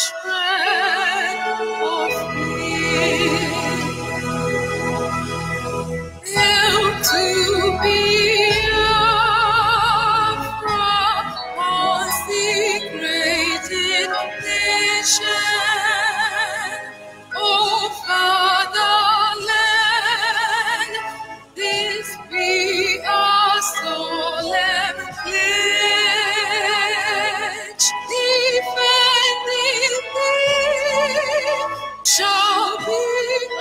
spread of peace. Hail to be from consecrated nation, O Fatherland, this be our solemn pledge. Defending thee shall be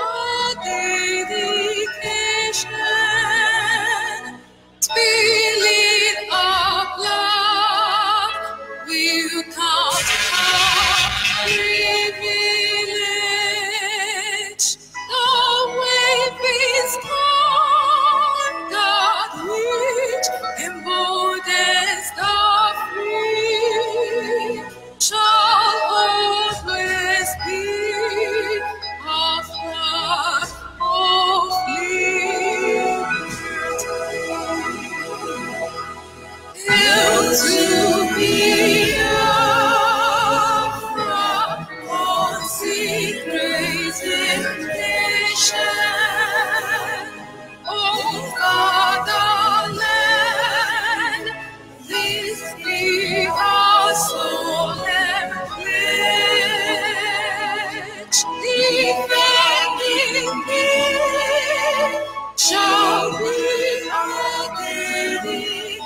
our dedication. Spirit of love, will count our privilege. The wave is conduct which emboldens the free, shall always be our flag of liberty. Hail to be from consecrated nation, O Fatherland, this be our solemn pledge. Defending thee shall be our dedication.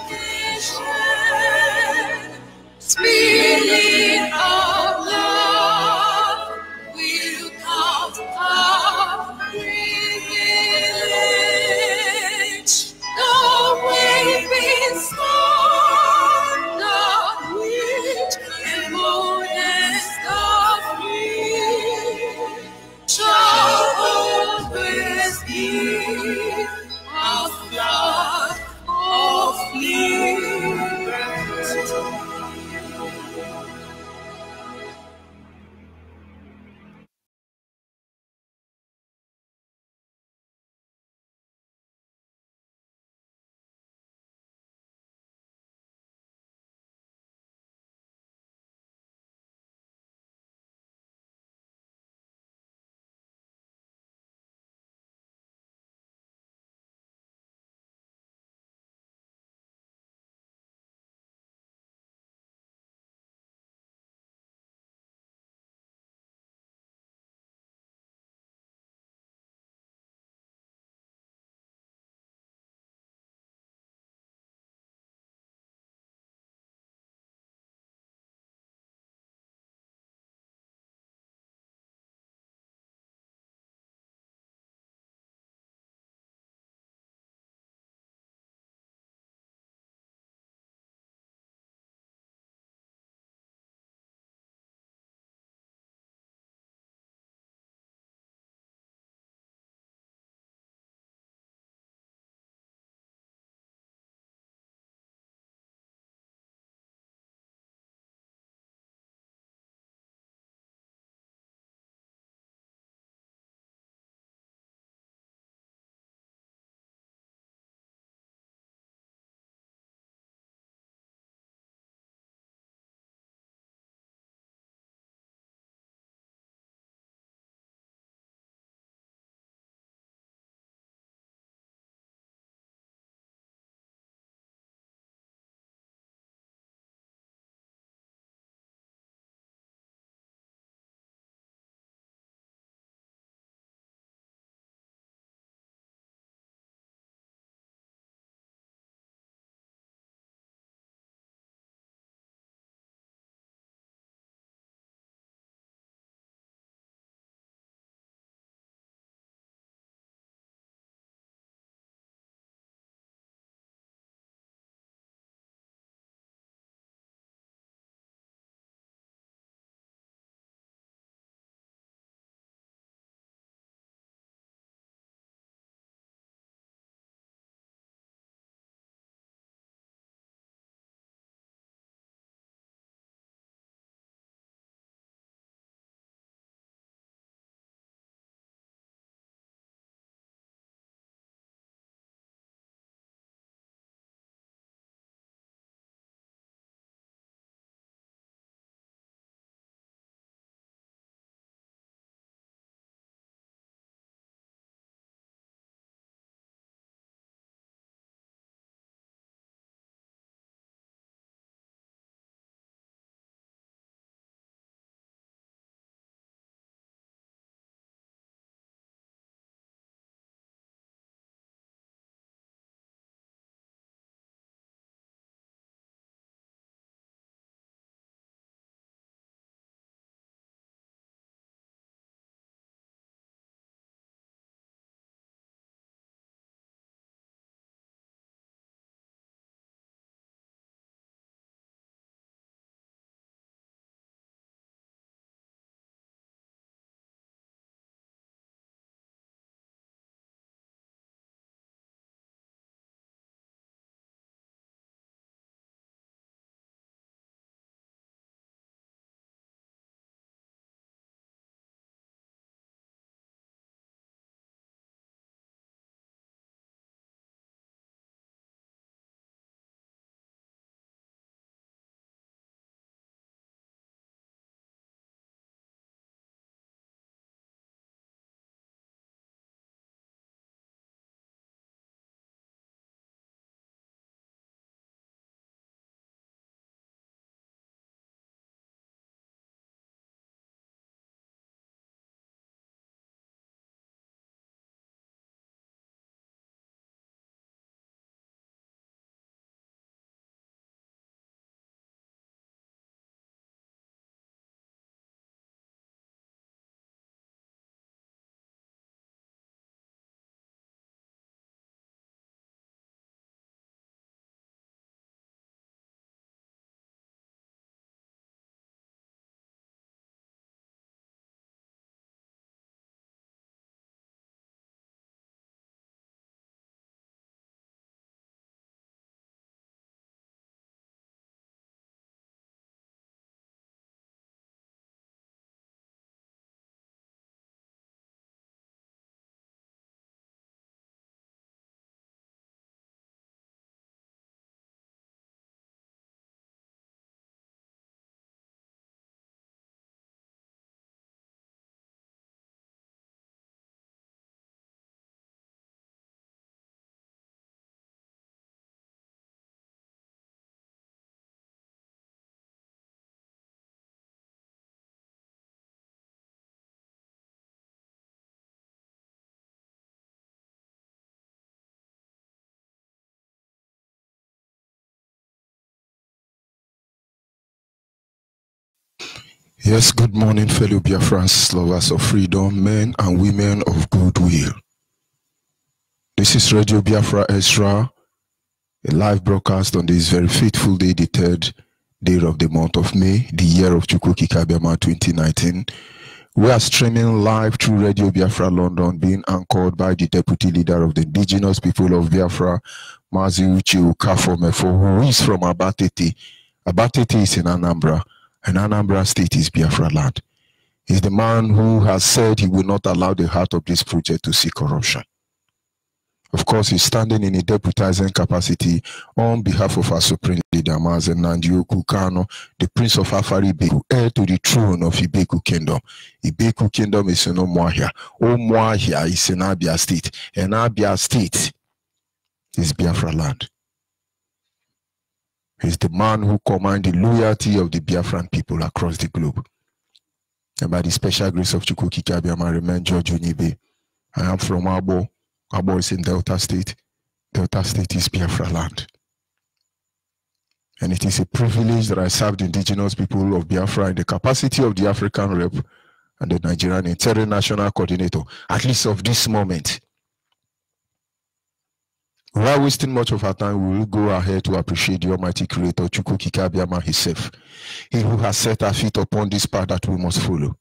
Yes, good morning, fellow Biafrans, lovers of freedom, men and women of goodwill. This is Radio Biafra Ezra, a live broadcast on this very fateful day, the 3rd day of the month of May, the year of Chukwu Okike Abiama 2019. We are streaming live through Radio Biafra London, being anchored by the Deputy Leader of the Indigenous People of Biafra, Mazi Uche Okafor-Mefo, who is from Abatete. Abatete is in Anambra, and Anambra State is Biafra land. He's the man who has said he will not allow the heart of this project to see corruption. Of course, he's standing in a deputizing capacity on behalf of our Supreme Leader, Mazi Nnamdi Kanu, the Prince of Afari Ibeku, heir to the throne of Ibeku Kingdom. Ibeku Kingdom is in Umuahia. Umuahia is in Abia State. And Abia State is Biafra land. He's the man who commands the loyalty of the Biafran people across the globe. And by the special grace of Chukwu Okike Abiama, I remain George Onibe. I am from Abo. Abo is in Delta State. Delta State is Biafra land. And it is a privilege that I serve the indigenous people of Biafra in the capacity of the African Rep and the Nigerian International Coordinator, at least of this moment. Without wasting much of our time, we will go ahead to appreciate the Almighty Creator, Chukwu Okike Abiama himself, he who has set our feet upon this path that we must follow.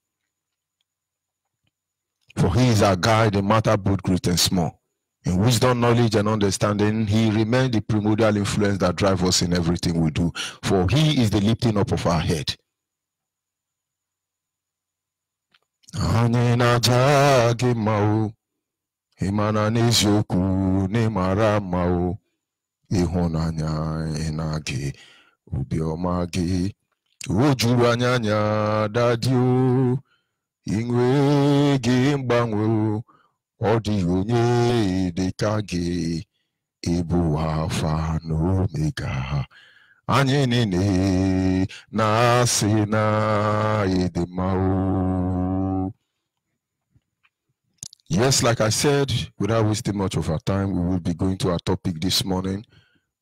For he is our guide in matter both great and small. In wisdom, knowledge, and understanding, he remains the primordial influence that drives us in everything we do. For he is the lifting up of our head. Imana n'eziokwu n'ịmara mma o, ịhụnanya ịna-gị obiọma gị, o juru anya anya dadi o, inwe gị mgbanwe o, ọ dịghị onye dịka gị, ịbụ Alpha na Omega, anyị niile na-asị na ịdị mma o. Yes, like I said, without wasting much of our time, we will be going to our topic this morning,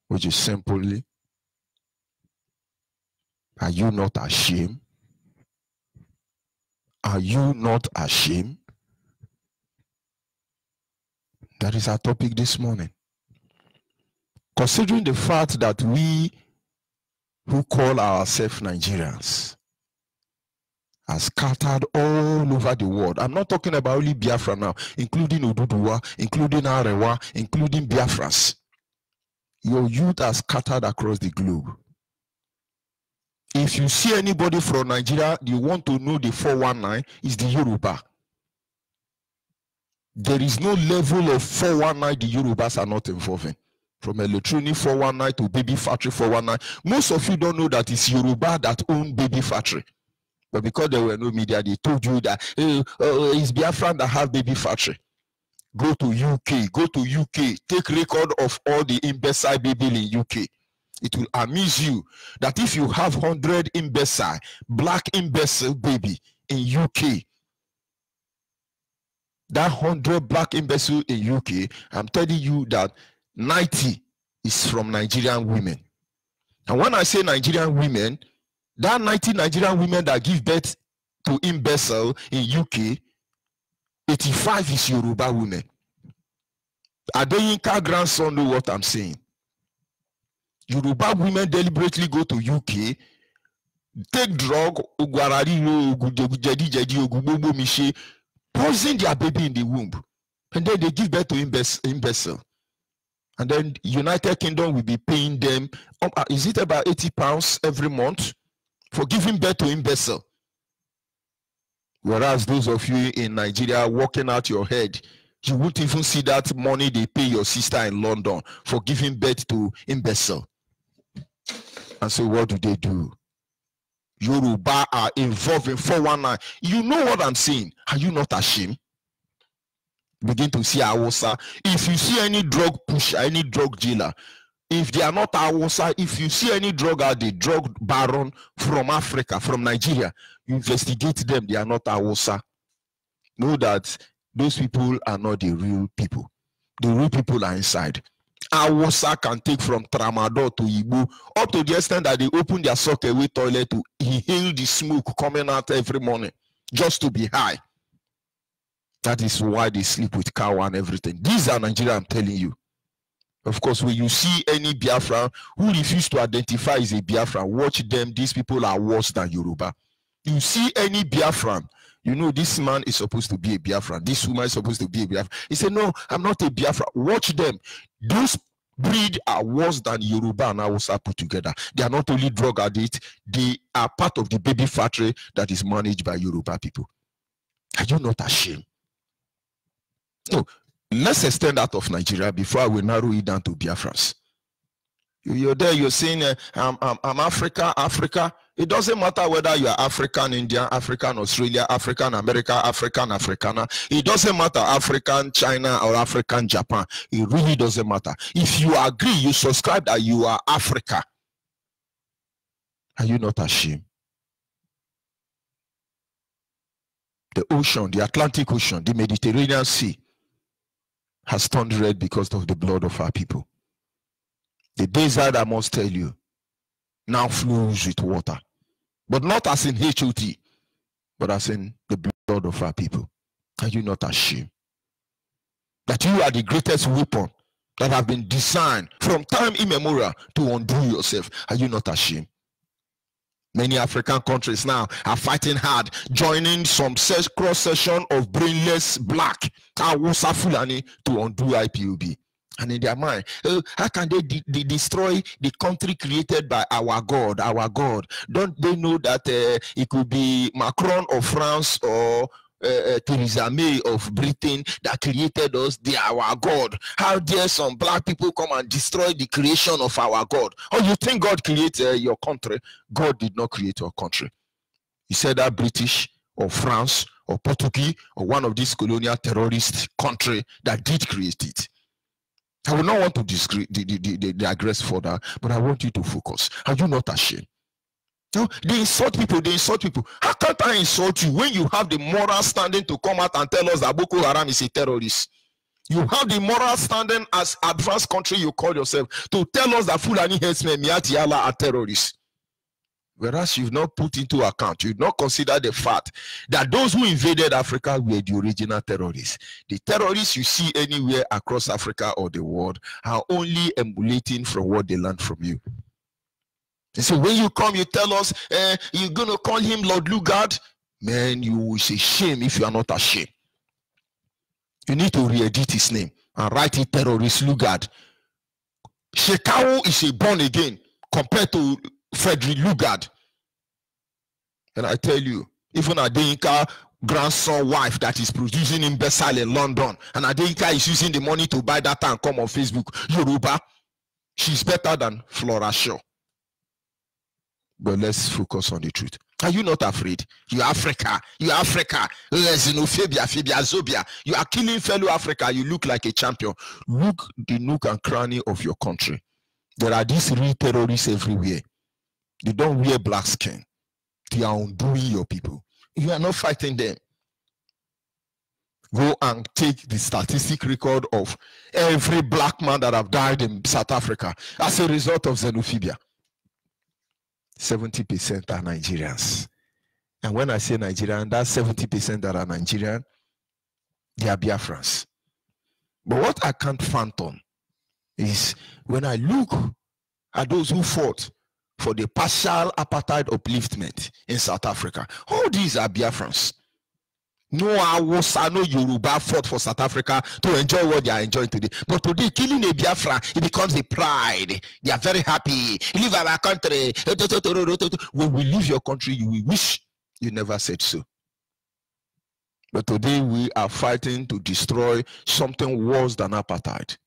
which is simply, are you not ashamed? Are you not ashamed? That is our topic this morning. Considering the fact that we who call ourselves Nigerians are scattered all over the world. I'm not talking about only Biafra now, including Oduduwa, including Arewa, including Biafras. Your youth are scattered across the globe. If you see anybody from Nigeria, you want to know the 419, is the Yoruba. There is no level of 419 the Yorubas are not involving. From electronic 419 to baby factory 419. Most of you don't know that it's Yoruba that own baby factory. But because there were no media, they told you that it's Biafran that have baby factory. Go to UK, take record of all the imbecile baby in UK. It will amuse you that if you have 100 imbecile, black imbecile baby in UK, that 100 black imbecile in UK, I'm telling you that 90 is from Nigerian women. And when I say Nigerian women, that 90 Nigerian women that give birth to imbecile in UK, 85 is Yoruba women. Adeyinka grandson know what I'm saying. Yoruba women deliberately go to UK, take drug, poison their baby in the womb, and then they give birth to imbecile. And then United Kingdom will be paying them, is it about £80 every month? For giving birth to imbecile. Whereas those of you in Nigeria working out your head, you won't even see that money they pay your sister in London for giving birth to imbecile. And so what do? Yoruba are involved in 419. You know what I'm saying? Are you not ashamed? Begin to see Awosa. If you see any drug pusher, any drug dealer, if they are not Awosa, if you see any drug out the drug baron from Africa, from Nigeria, you investigate them, they are not Awosa. Know that those people are not the real people. The real people are inside. Awusa can take from Tramadol to Igbo, up to the extent that they open their sockaway toilet to inhale the smoke coming out every morning, just to be high. That is why they sleep with cow and everything. These are Nigeria, I'm telling you. Of course, when you see any Biafran who refuse to identify as a Biafran, watch them. These people are worse than Yoruba. You see any Biafran, you know this man is supposed to be a Biafran. This woman is supposed to be a Biafran. He said, no, I'm not a Biafran. Watch them. Those breed are worse than Yoruba and Hausa put together. They are not only drug addicts, they are part of the baby factory that is managed by Yoruba people. Are you not ashamed? No. Let's extend out of Nigeria before I will narrow it down to Biafrans. You're there, you're saying, I'm Africa. It doesn't matter whether you are African Indian, African Australia, African America, African Africana. It doesn't matter African China or African Japan. It really doesn't matter. If you agree, you subscribe that you are Africa. Are you not ashamed? The ocean, the Atlantic Ocean, the Mediterranean Sea has turned red because of the blood of our people. The desert, I must tell you, now flows with water. But not as in HOT, but as in the blood of our people. Are you not ashamed? That you are the greatest weapon that have been designed from time immemorial to undo yourself. Are you not ashamed? Many African countries now are fighting hard, joining some cross-section of brainless black Hausa Fulani to undo IPOB. And in their mind, how can they destroy the country created by our God, our God? Don't they know that it could be Macron of France or Theresa May of Britain that created us? They are our God. How dare some black people come and destroy the creation of our God? Oh, you think God created your country? God did not create your country. He said that British or France or Portuguese or one of these colonial terrorist country that did create it. I will not want to digress further, but I want you to focus. Are you not ashamed? No, they insult people, How can't I insult you when you have the moral standing to come out and tell us that Boko Haram is a terrorist? You have the moral standing as advanced country you call yourself to tell us that Fulani headsmen, Miati Allah, are terrorists. Whereas you've not put into account, you've not considered the fact that those who invaded Africa were the original terrorists. The terrorists you see anywhere across Africa or the world are only emulating from what they learned from you. And so when you come, you tell us, you're going to call him Lord Lugard. Man, you will say shame if you are not ashamed. You need to re-edit his name and write it terrorist Lugard. Shekau is a born again compared to Frederick Lugard. And I tell you, even Adeyinka grandson wife that is producing imbecile in London, and Adeyinka is using the money to buy data and come on Facebook, Yoruba, she's better than Flora Shaw. But let's focus on the truth. Are you not afraid? You are Africa. You are Africa. Xenophobia, phobia. You are killing fellow Africa. You look like a champion. Look the nook and cranny of your country. There are these real terrorists everywhere. They don't wear black skin. They are undoing your people. You are not fighting them. Go and take the statistic record of every black man that have died in South Africa as a result of xenophobia. 70% are Nigerians. And when I say Nigerian, that's 70% that are Nigerian. They are Biafrans. But what I can't fathom is when I look at those who fought for the partial apartheid upliftment in South Africa. All these are Biafrans. No Hausa, no Yoruba fought for South Africa to enjoy what they are enjoying today. But today, killing a Biafra, it becomes a pride. They are very happy. Leave our country. When we leave your country, you will wish you never said so. But today, we are fighting to destroy something worse than apartheid.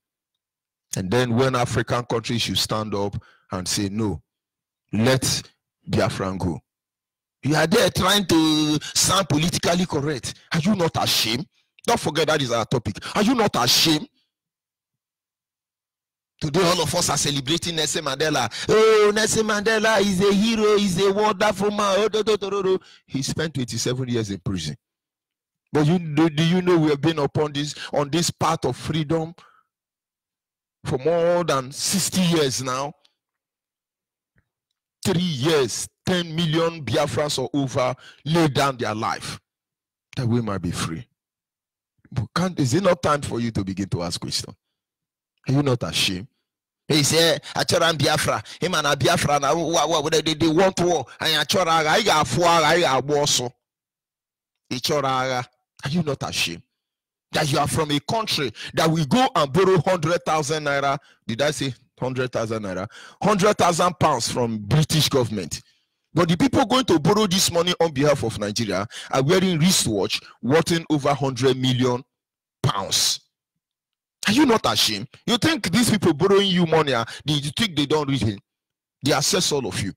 And then when African countries should stand up and say, no, let Biafran go. You are there trying to sound politically correct. Are you not ashamed? Don't forget that is our topic. Are you not ashamed? Today all of us are celebrating Nelson Mandela. Oh, Nelson Mandela is a hero, he's a wonderful man. Oh, he spent 27 years in prison. But do you know we have been on this path of freedom for more than 60 years now. 3 years, 10 million Biafrans or over laid down their life that we might be free. But is it not time for you to begin to ask questions? Are you not ashamed? He said, "Achoran Biafra, him and Biafra now. What they want war? And Achoraga, I got 4, I got Warsaw. Achoraga, are you not ashamed that you are from a country that we go and borrow 100,000 naira? Did I say 100,000 naira? 100,000 pounds from British government. But the people going to borrow this money on behalf of Nigeria are wearing wristwatch worth over 100 million pounds. Are you not ashamed? You think these people borrowing you money, you think they don't read it? They assess all of you.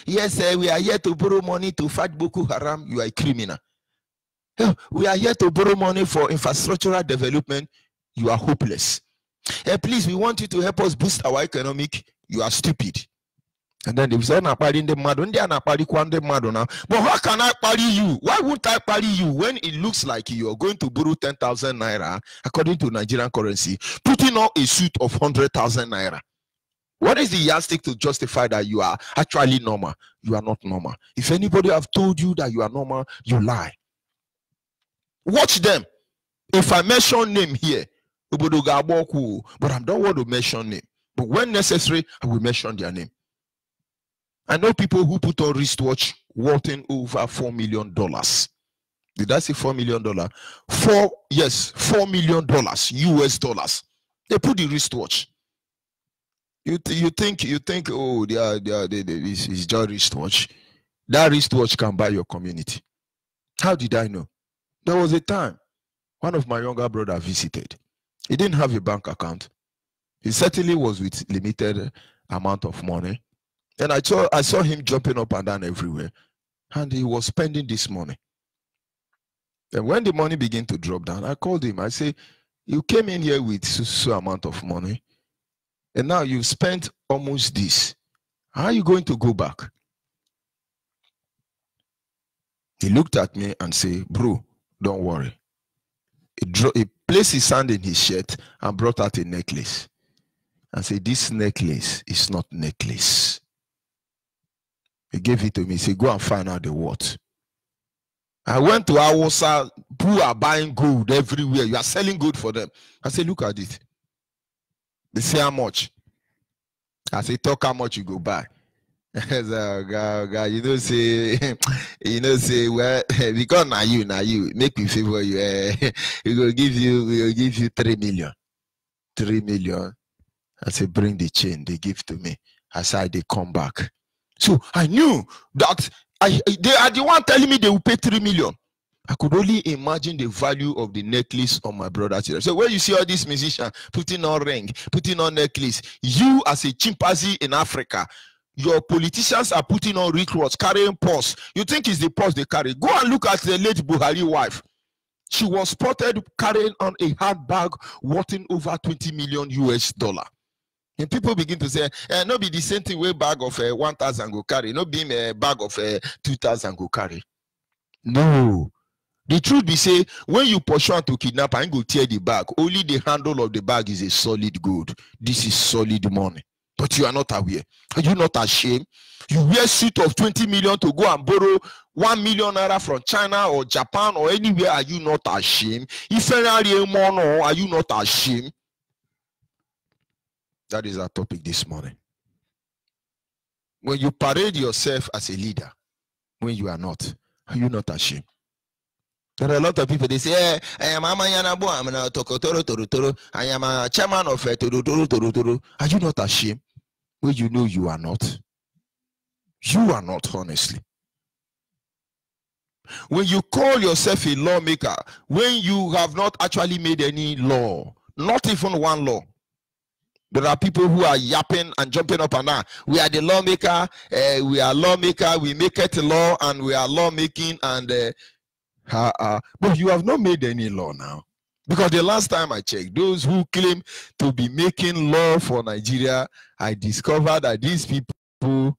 Yes, we are here to borrow money to fight Boko Haram. You are a criminal. We are here to borrow money for infrastructural development. You are hopeless. Please, we want you to help us boost our economic. You are stupid. And then they say, but how can I party you? Why won't I party you when it looks like you are going to borrow 10,000 naira according to Nigerian currency, putting on a suit of 100,000 naira? What is the yardstick to justify that you are actually normal? You are not normal. If anybody have told you that you are normal, you lie. Watch them. If I mention name here, but I don't want to mention name. But when necessary, I will mention their name. I know people who put on wristwatch worth over $4 million. Did I say $4 million? $4 million US dollars. They put the wristwatch. You think, oh, it's just wristwatch. That wristwatch can buy your community. How did I know? There was a time one of my younger brother visited. He didn't have a bank account. He certainly was with limited amount of money. And I saw him jumping up and down everywhere. And he was spending this money. And when the money began to drop down, I called him. I said, you came in here with so amount of money. And now you've spent almost this. How are you going to go back? He looked at me and said, bro, don't worry. He placed his hand in his shirt and brought out a necklace. And said, this necklace is not necklace. He gave it to me. He said, go and find out the what. I went to Awosa, who are buying gold everywhere. You are selling gold for them. I said, look at it. They say how much. I say, talk how much you go buy. So, God, you know, say, well, because now you make me favor you. We will give you 3 million. 3 million. I say, bring the chain. They give to me. I said, they come back. So I knew that they are the one telling me they will pay 3 million. I could only imagine the value of the necklace on my brother's ear. So when you see all these musicians putting on ring, putting on necklace, you as a chimpanzee in Africa, your politicians are putting on wristwatch, carrying purse. You think it's the purse they carry? Go and look at the late Buhari wife. She was spotted carrying on a handbag worth over 20 million US dollar. And people begin to say, no be the same thing way bag of 1,000 go carry, no be a bag of 2,000 go carry. No. The truth be say, when you pursue to kidnap and go tear the bag, only the handle of the bag is a solid gold. This is solid money. But you are not aware. Are you not ashamed? You wear a suit of 20 million to go and borrow 1 million naira from China or Japan or anywhere. Are you not ashamed? If are you not ashamed? That is our topic this morning. When you parade yourself as a leader, when you are not, are you not ashamed? There are a lot of people, they say, I am Amayanabo, I'm a Tokotoro Torotoro, I am a chairman of Torotoro Torotoro. Are you not ashamed? When you know you are not. You are not, honestly. When you call yourself a lawmaker, when you have not actually made any law, not even one law. There are people who are yapping and jumping up and down. We are the lawmaker, we make it a law, and we are lawmaking, and but you have not made any law now. Because the last time I checked, those who claim to be making law for Nigeria, I discovered that these people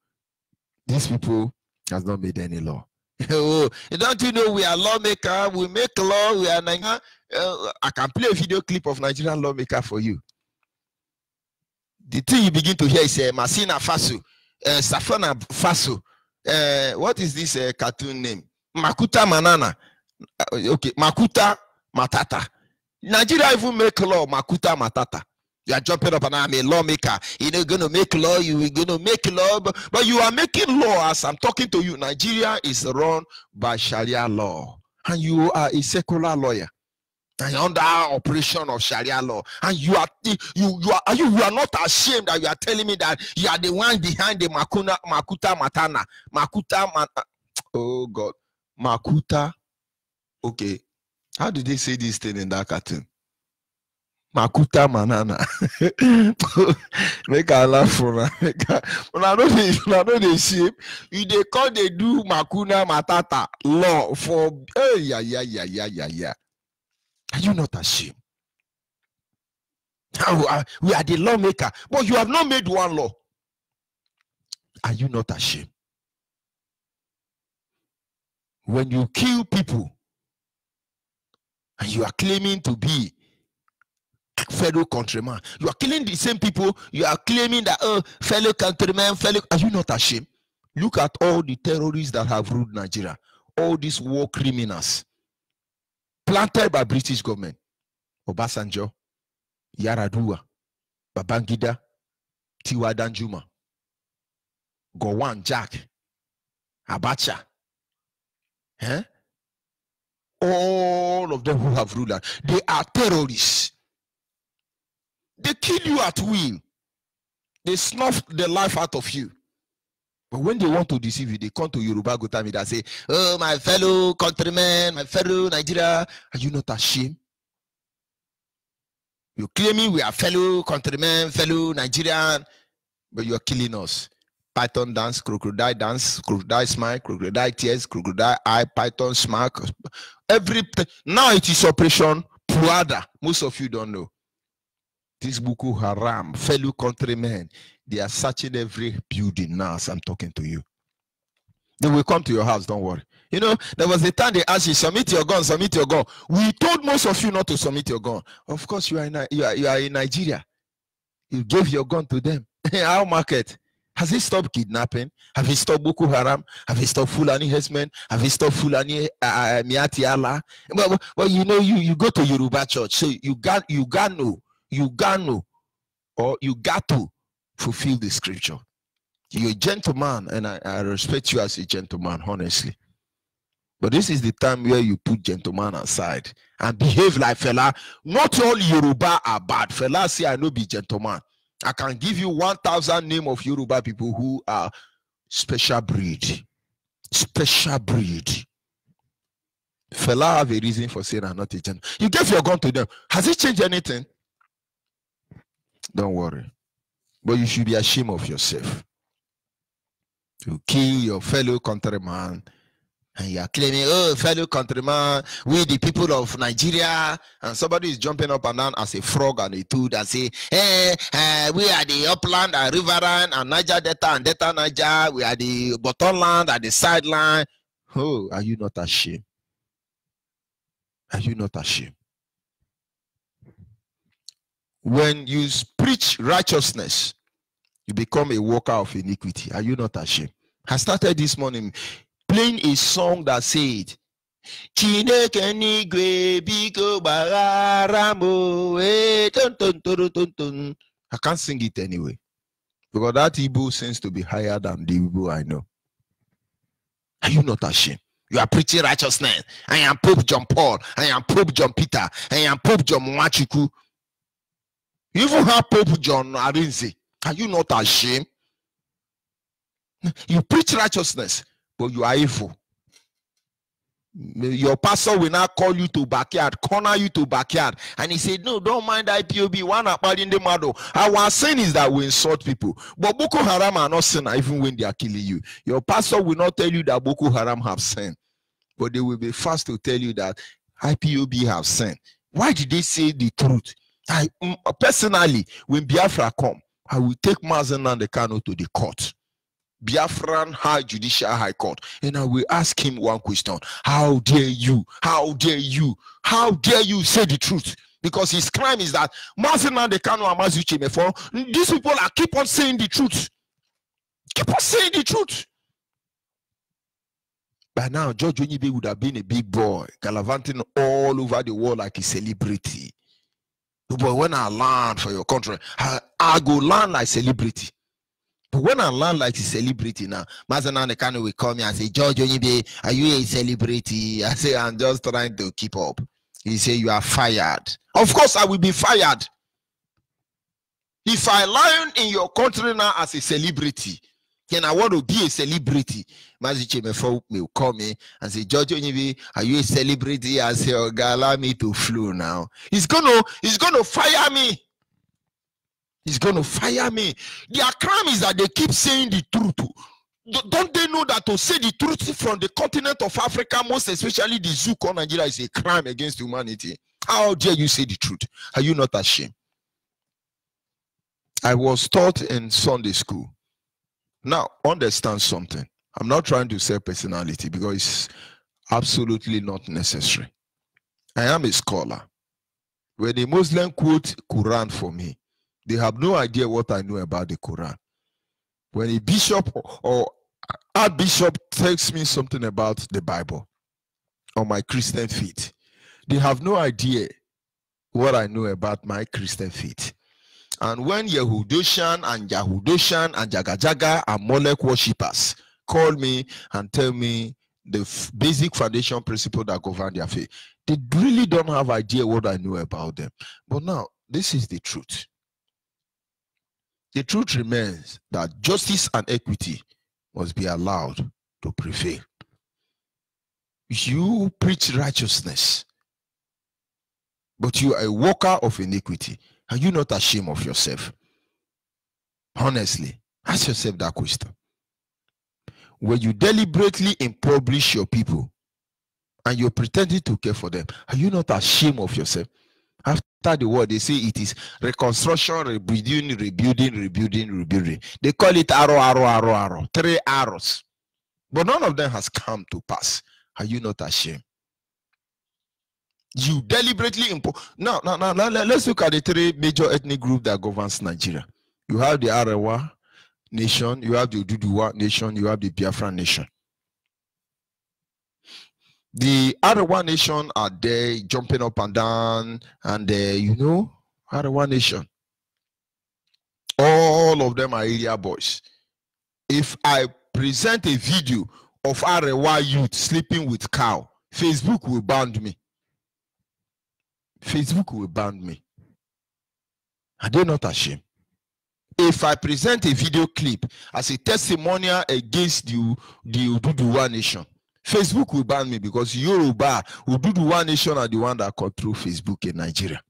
has not made any law. Oh, don't you know we are lawmaker, we make law, we are Nigeria. I can play a video clip of Nigerian lawmaker for you. The thing you begin to hear is Masina Faso, Safana Faso. What is this cartoon name? Makuta Manana. Okay, Makuta Matata. Nigeria even make law, Makuta Matata. You are jumping up and I'm a lawmaker. You're not going to make law, you're going to make law. But you are making law as I'm talking to you. Nigeria is run by Sharia law. And you are a secular lawyer. And you're under operation of Sharia law. And you are not ashamed that you are telling me that you are the one behind the Makuta Matana. Oh God. Makuta. Okay. How did they say this thing in that cartoon? Makuta Manana. Make a laugh for that. When I know they shape, you they call they do Makuna Matata law for yeah. Are you not ashamed? We are the lawmaker, but you have not made one law. Are you not ashamed? When you kill people and you are claiming to be fellow countrymen, you are killing the same people, you are claiming that fellow countrymen, are you not ashamed? Look at all the terrorists that have ruled Nigeria, all these war criminals planted by British government. Obasanjo, Yaradua, Babangida, Tiwa Danjuma, Gowon Jack, Abacha. All of them who have ruled, they are terrorists. They kill you at will. They snuff the life out of you. But when they want to deceive you, they come to Yoruba Gotami and say, oh, my fellow countrymen, my fellow Nigeria, are you not ashamed? You're claiming we are fellow countrymen, fellow Nigerian, but you are killing us. Python dance, crocodile smile, crocodile tears, crocodile eye, python smack. Everything. Now it is Operation Puada. Most of you don't know. This Boko Haram, fellow countrymen, they are searching every building now as I'm talking to you. They will come to your house, don't worry. You know, there was a time they asked you, submit your gun, submit your gun. We told most of you not to submit your gun. Of course, you are in Nigeria. You gave your gun to them. Our market. Has he stopped kidnapping? Have he stopped Boko Haram? Have he stopped Fulani herdsmen? Have he stopped Fulani Miati Allah? Well, you know, you go to Yoruba church, so you got to fulfill the scripture. You're a gentleman, and I respect you as a gentleman, honestly. But this is the time where you put gentleman aside and behave like fella. Not all Yoruba are bad. Fella say, I know be gentleman. I can give you 1,000 names of Yoruba people who are special breed. Special breed. Fella have a reason for saying I'm not a gentleman. You gave your gun to them. Has it changed anything? Don't worry. But you should be ashamed of yourself. To kill your fellow countryman. And you are claiming, oh, fellow countrymen, we the people of Nigeria, and somebody is jumping up and down as a frog and a toad and say, hey, we are the upland and riverine and Niger Delta and Delta Niger, we are the bottomland and the sideline. Oh, are you not ashamed? Are you not ashamed? When you preach righteousness, you become a worker of iniquity. Are you not ashamed? I started this morning playing a song that said, I can't sing it anyway, because that Igbo seems to be higher than the Igbo I know. Are you not ashamed? You are preaching righteousness. I am Pope John Paul. I am Pope John Peter. I am Pope John Mwachiku. You even have Pope John Arinze. Are you not ashamed? You preach righteousness, but you are evil. Your pastor will not call you to backyard, corner you to backyard, and he said, no, don't mind IPOB, one up in the model. Our sin is that we insult people, but Boko Haram are not sin even when they are killing you. Your pastor will not tell you that Boko Haram have sinned, but they will be fast to tell you that IPOB have sinned. Why did they say the truth? I personally, when Biafra come, I will take Mazen Nnamdi Kanu to the court, Biafran Judicial High Court, and I will ask him one question. How dare you? How dare you? How dare you say the truth? Because his crime is that these people are keep on saying the truth. Keep on saying the truth. By now, George Onyibe would have been a big boy, gallivanting all over the world like a celebrity. But when I land for your country, I go land like celebrity. But when I land like a celebrity now, Mazana Nekano will call me and say, George Onyibe, are you a celebrity? I say, I'm just trying to keep up. He say, you are fired. Of course, I will be fired. If I land in your country now as a celebrity, then I want to be a celebrity. Maziche will call me and say, George Onyibe, are you a celebrity? I say, oh, God, allow me to flow now. He's gonna fire me. He's gonna fire me. Their crime is that they keep saying the truth. Don't they know that to say the truth from the continent of Africa, most especially the zoo called Nigeria, is a crime against humanity? How dare you say the truth? Are you not ashamed? I was taught in Sunday school. Now, understand something. I'm not trying to say personality because it's absolutely not necessary. I am a scholar. When a Muslim quotes Quran for me, they have no idea what I know about the Quran. When a bishop or archbishop tells me something about the Bible or my Christian faith, they have no idea what I know about my Christian faith. And when Yehudoshan and Jagajaga and Molech worshippers call me and tell me the basic foundation principle that govern their faith, they really don't have idea what I know about them. But now, this is the truth. The truth remains that justice and equity must be allowed to prevail. You preach righteousness, but you are a worker of iniquity. Are you not ashamed of yourself? Honestly, ask yourself that question. When you deliberately impoverish your people and you're pretending to care for them, are you not ashamed of yourself? After the war, they say it is reconstruction, rebuilding. They call it arrow. 3 arrows. But none of them has come to pass. Are you not ashamed? You deliberately now, let's look at the 3 major ethnic groups that governs Nigeria. You have the Arewa nation, you have the Oduduwa nation, you have the Biafra nation. The Arewa nation are there jumping up and down, and Arewa nation. All of them are area boys. If I present a video of Arewa youth sleeping with cow, Facebook will ban me. Facebook will ban me. Are they not ashamed? If I present a video clip as a testimonial against the Oduduwa nation, Facebook will ban me because Yoruba, Oduduwa nation are the one that control Facebook in Nigeria.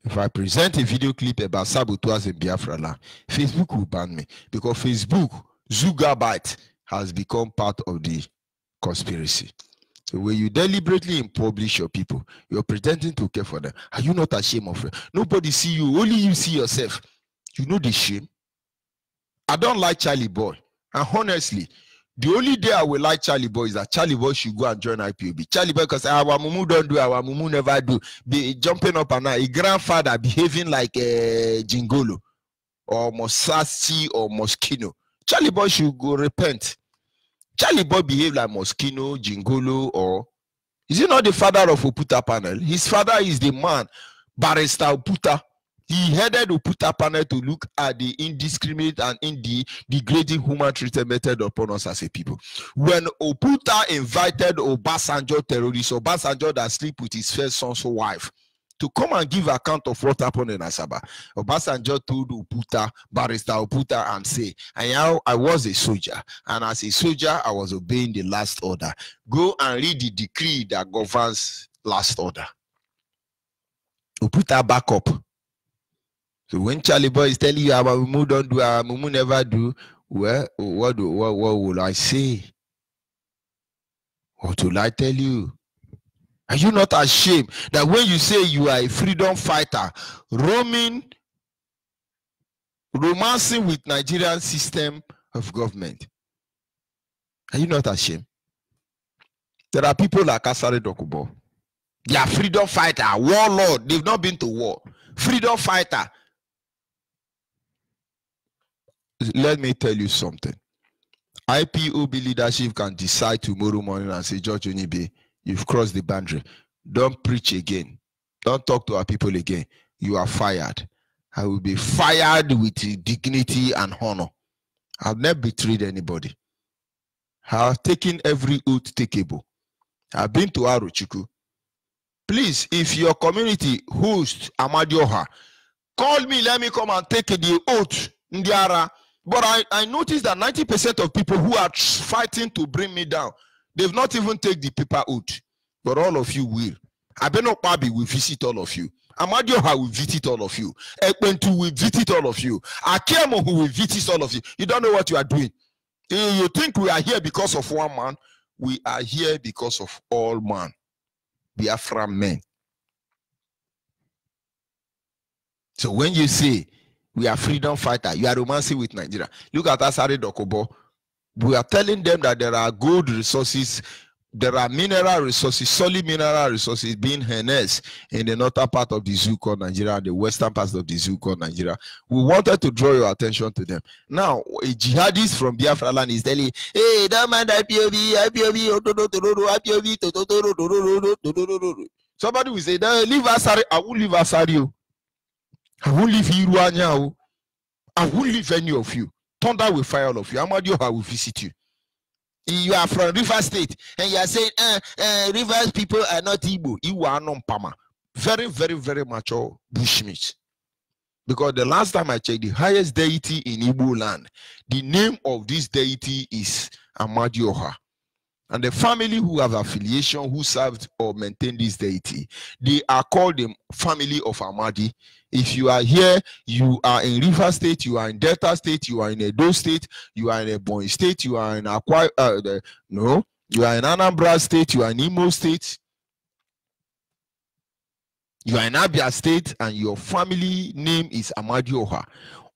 If I present a video clip about saboteurs in Biafra land, Facebook will ban me because Facebook, Zugabyte, has become part of the conspiracy. So when you deliberately impoverish your people, you're pretending to care for them. Are you not ashamed of it? Nobody see you, only you see yourself. You know the shame. I don't like Charlie Boy. And honestly, the only day I will like Charlie Boy is that Charlie Boy should go and join IPOB. Charlie Boy, because our mumu don't do, our mumu never do. Be jumping up and down. A grandfather behaving like a Jingolo or Mosasi or Moschino. Charlie Boy should go repent. Charlie Boy behave like Moschino, Jingolo, or is he not the father of Oputa panel? His father is the man, Barrister Oputa. He headed Oputa panel to look at the indiscriminate and degrading human treatment method upon us as a people. When Oputa invited Obasanjo terrorist, Obasanjo that sleep with his first son's wife, to come and give account of what happened in Asaba, Obasanjo told Oputa, Barrister Oputa, and say, I was a soldier, and as a soldier, I was obeying the last order. Go and read the decree that governs last order. Oputa back up. So when Charlie Boy is telling you, our mumu don't do, our mumu never do, well, what will I say? What will I tell you? Are you not ashamed that when you say you are a freedom fighter, romancing with Nigerian system of government? Are you not ashamed? There are people like Asari Dokubo. They are freedom fighter, warlord. They've not been to war. Freedom fighter. Let me tell you something. IPOB leadership can decide tomorrow morning and say, George Onibe, you've crossed the boundary. Don't preach again. Don't talk to our people again. You are fired. I will be fired with dignity and honor. I've never betrayed anybody. I have taken every oath takeable. I've been to Arochukwu. Please, if your community hosts Amadioha, call me, let me come and take the oath. Ndiara. But I noticed that 90% of people who are fighting to bring me down, they've not even taken the paper oath. But all of you will. Abeno Pabi will visit all of you. Amadioha will visit all of you. Ekwentu will visit all of you. Akemo will visit all of you. You don't know what you are doing. You think we are here because of one man? We are here because of all man. Biafra men. So when you say we are freedom fighter, you are romancing with Nigeria. Look at Asari Dokubo. We are telling them that there are gold resources, there are mineral resources, solid mineral resources being harnessed in the northern part of the zoo called Nigeria, the western part of the zoo called Nigeria. We wanted to draw your attention to them. Now, a jihadist from Biafra land is telling, hey, that man, IPOB. Somebody will say, leave Asari. I won't leave Asari. I won't leave Iruanya. I won't leave any of you. Thunder will fire all of you. Amadioha will visit you. You are from River State and you are saying, Rivers people are not Igbo. You are non-Pama. Very, very, very mature Bushmeat. Because the last time I checked, the highest deity in Igbo land, the name of this deity is Amadioha. And the family who have affiliation, who served or maintain this deity, they are called the family of Amadi. If you are here, you are in River State, you are in Delta State, you are in Edo State, you are in Ebonyi State, you are in you are in Anambra State, you are in Imo State, you are in Abia State, and your family name is Amadioha.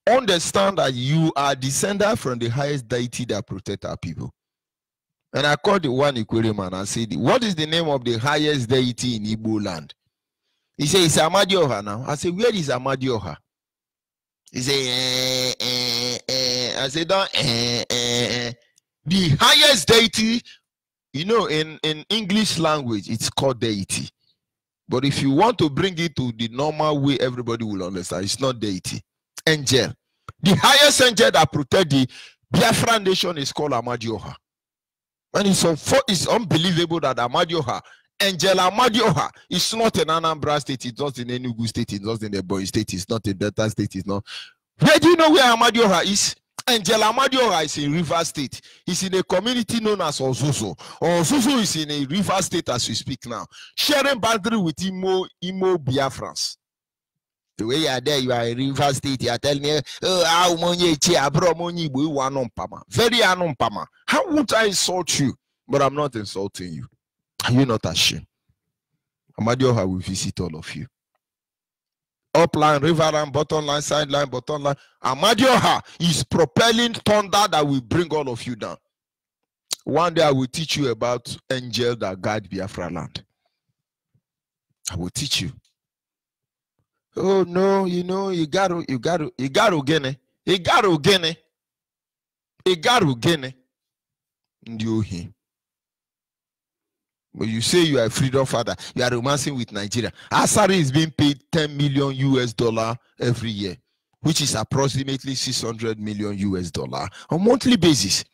Understand that you are descended from the highest deity that protect our people. And I called the one Ikwere man and said, what is the name of the highest deity in Igbo land? He said, it's Amadioha now. I said, where is Amadioha? He said, I said, the highest deity, you know, in English language, it's called deity. But if you want to bring it to the normal way, everybody will understand. It's not deity. Angel. The highest angel that protect the Biafra nation is called Amadioha. And it's unbelievable that Amadioha, Angel Amadioha, is not in Anambra State, it's not in Enugu State, it's not in Ebonyi State, it's not in Delta State, it's not. Where do you know where Amadioha is? Angel Amadioha is in River State. He's in a community known as Ozuzo. Ozuzo is in a River State as we speak now, sharing boundary with Imo Biafrans. The way you are there, you are in River State, you are telling me, oh, very anumpama. How would I insult you? But I'm not insulting you. Are you not ashamed? Amadioha will visit all of you. Upline, river line, bottom line, sideline, bottom line. Amadioha is propelling thunder that will bring all of you down. One day I will teach you about angel that guide Biafra land. I will teach you. Oh no, you know, you gotta gene. But you say you are a freedom fighter, you are romancing with Nigeria. Asari is being paid $10 million every year, which is approximately $600 million on monthly basis.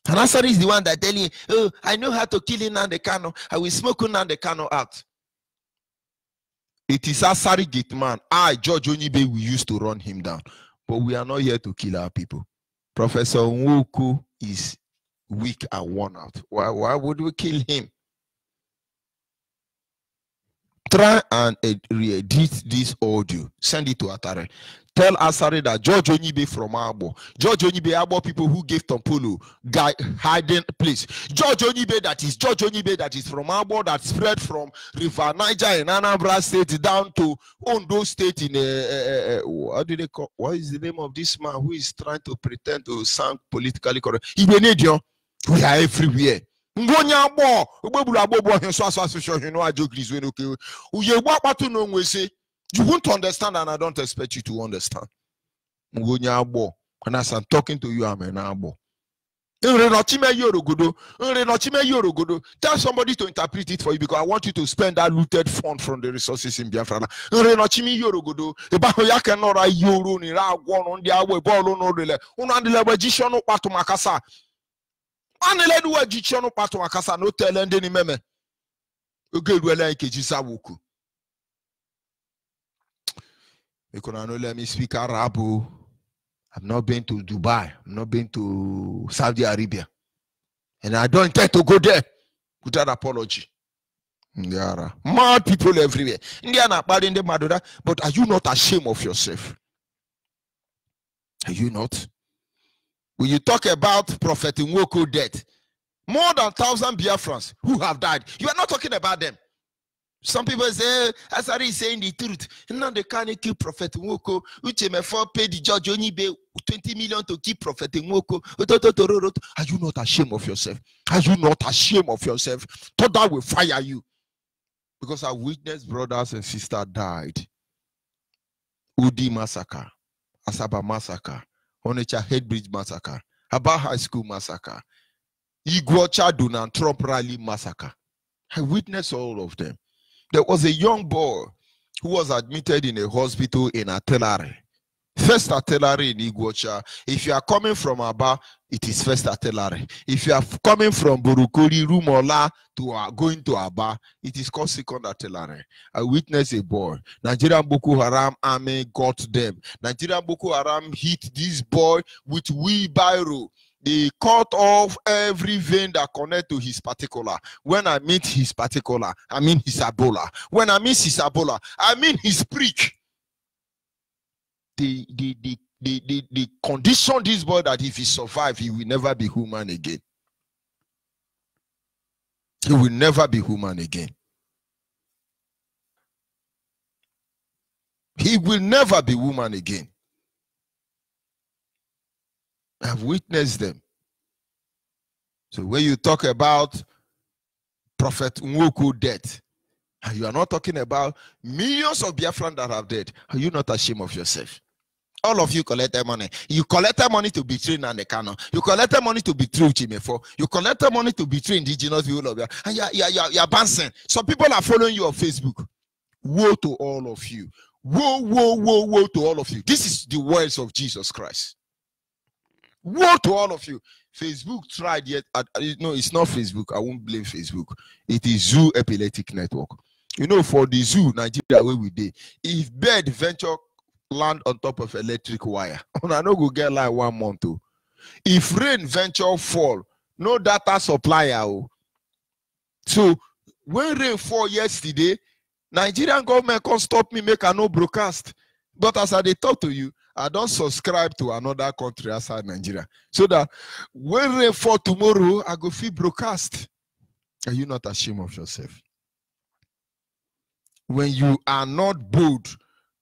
And Asari is the one that telling you, oh, I know how to kill Nnamdi Kanu. I will smoke Nnamdi Kanu out. It is Asari Gateman. I, George Onibe, we used to run him down. But we are not here to kill our people. Professor Nwoku is weak and worn out. Why would we kill him? Try and re-edit this audio. Send it to Atare. Tell Asari that George Onibe from Abo. George Onibe, Abo people who gave Tompolo hiding place. George Onibe that is from Abo, that spread from River Niger in Anambra State down to Ondo State in what do they call? What is the name of this man who is trying to pretend to sound politically correct? Ibenedion. We are everywhere. Ngonya bo, ubebula bobo henso asasosho henu ajogris we no ke. Uye gbo apatu no nwe se. You won't understand and I don't expect you to understand. Ngonya bo. And as I'm talking to you, I'm an abo. Tell somebody to interpret it for you because I want you to spend that looted fund from the resources in Biafra. Let me speak Arab. I've not been to Dubai. I've not been to Saudi Arabia. And I don't intend to go there without apology. There are mad people everywhere. But are you not ashamed of yourself? Are you not? When you talk about Prophet Nwoko death, more than 1,000 Biafrans who have died, you are not talking about them. Some people say, Asari is saying the truth. Now they can't kill Prophet Nwoko. Uchemefo paid the judge only 20 million to keep Prophet Nwoko. Are you not ashamed of yourself? Are you not ashamed of yourself? Thought that will fire you. Because our witness brothers and sisters died. Udi massacre, Asaba massacre, Onitsha Headbridge massacre, Aba High School massacre, Iguacha Donald Trump rally massacre. I witnessed all of them. There was a young boy who was admitted in a hospital in Artillery. First Artillery in Iguacha. If you are coming from Aba, it is First Artillery. If you are coming from Burukuri, Rumola to going to Aba, it is called Second Artillery. I witnessed a boy. Nigerian Boko Haram army got them. Nigerian Boko Haram hit this boy with wheelbarrow. They cut off every vein that connect to his particular. When I mean his particular, I mean his Ebola. When I mean his Ebola, I mean his prick. The condition this boy that if he survive, he will never be human again. He will never be human again. He will never be human again. I've witnessed them. So when you talk about Prophet Nwoko death, and you are not talking about millions of Biafran that have died, are you not ashamed of yourself? All of you collected money. You collected money to betray Nandekano. You collected money to betray Chimefo. You collected money to betray indigenous people of Biafra. And you're bouncing. Some people are following you on Facebook. Woe to all of you. Woe, woe, woe, woe to all of you. This is the words of Jesus Christ. Woe to all of you. Facebook tried yet. No, it's not Facebook. I won't blame Facebook. It is Zoo Epileptic Network. You know, for the zoo, Nigeria, where we did, if bird venture land on top of electric wire, I know go get like 1 month too. If rain venture fall, no data supplier. So when rain fall yesterday, Nigerian government can't stop me, make a no broadcast. But as I talk to you, I don't subscribe to another country outside Nigeria. So that when rain fall tomorrow, I go feel broadcast. Are you not ashamed of yourself? When you are not bold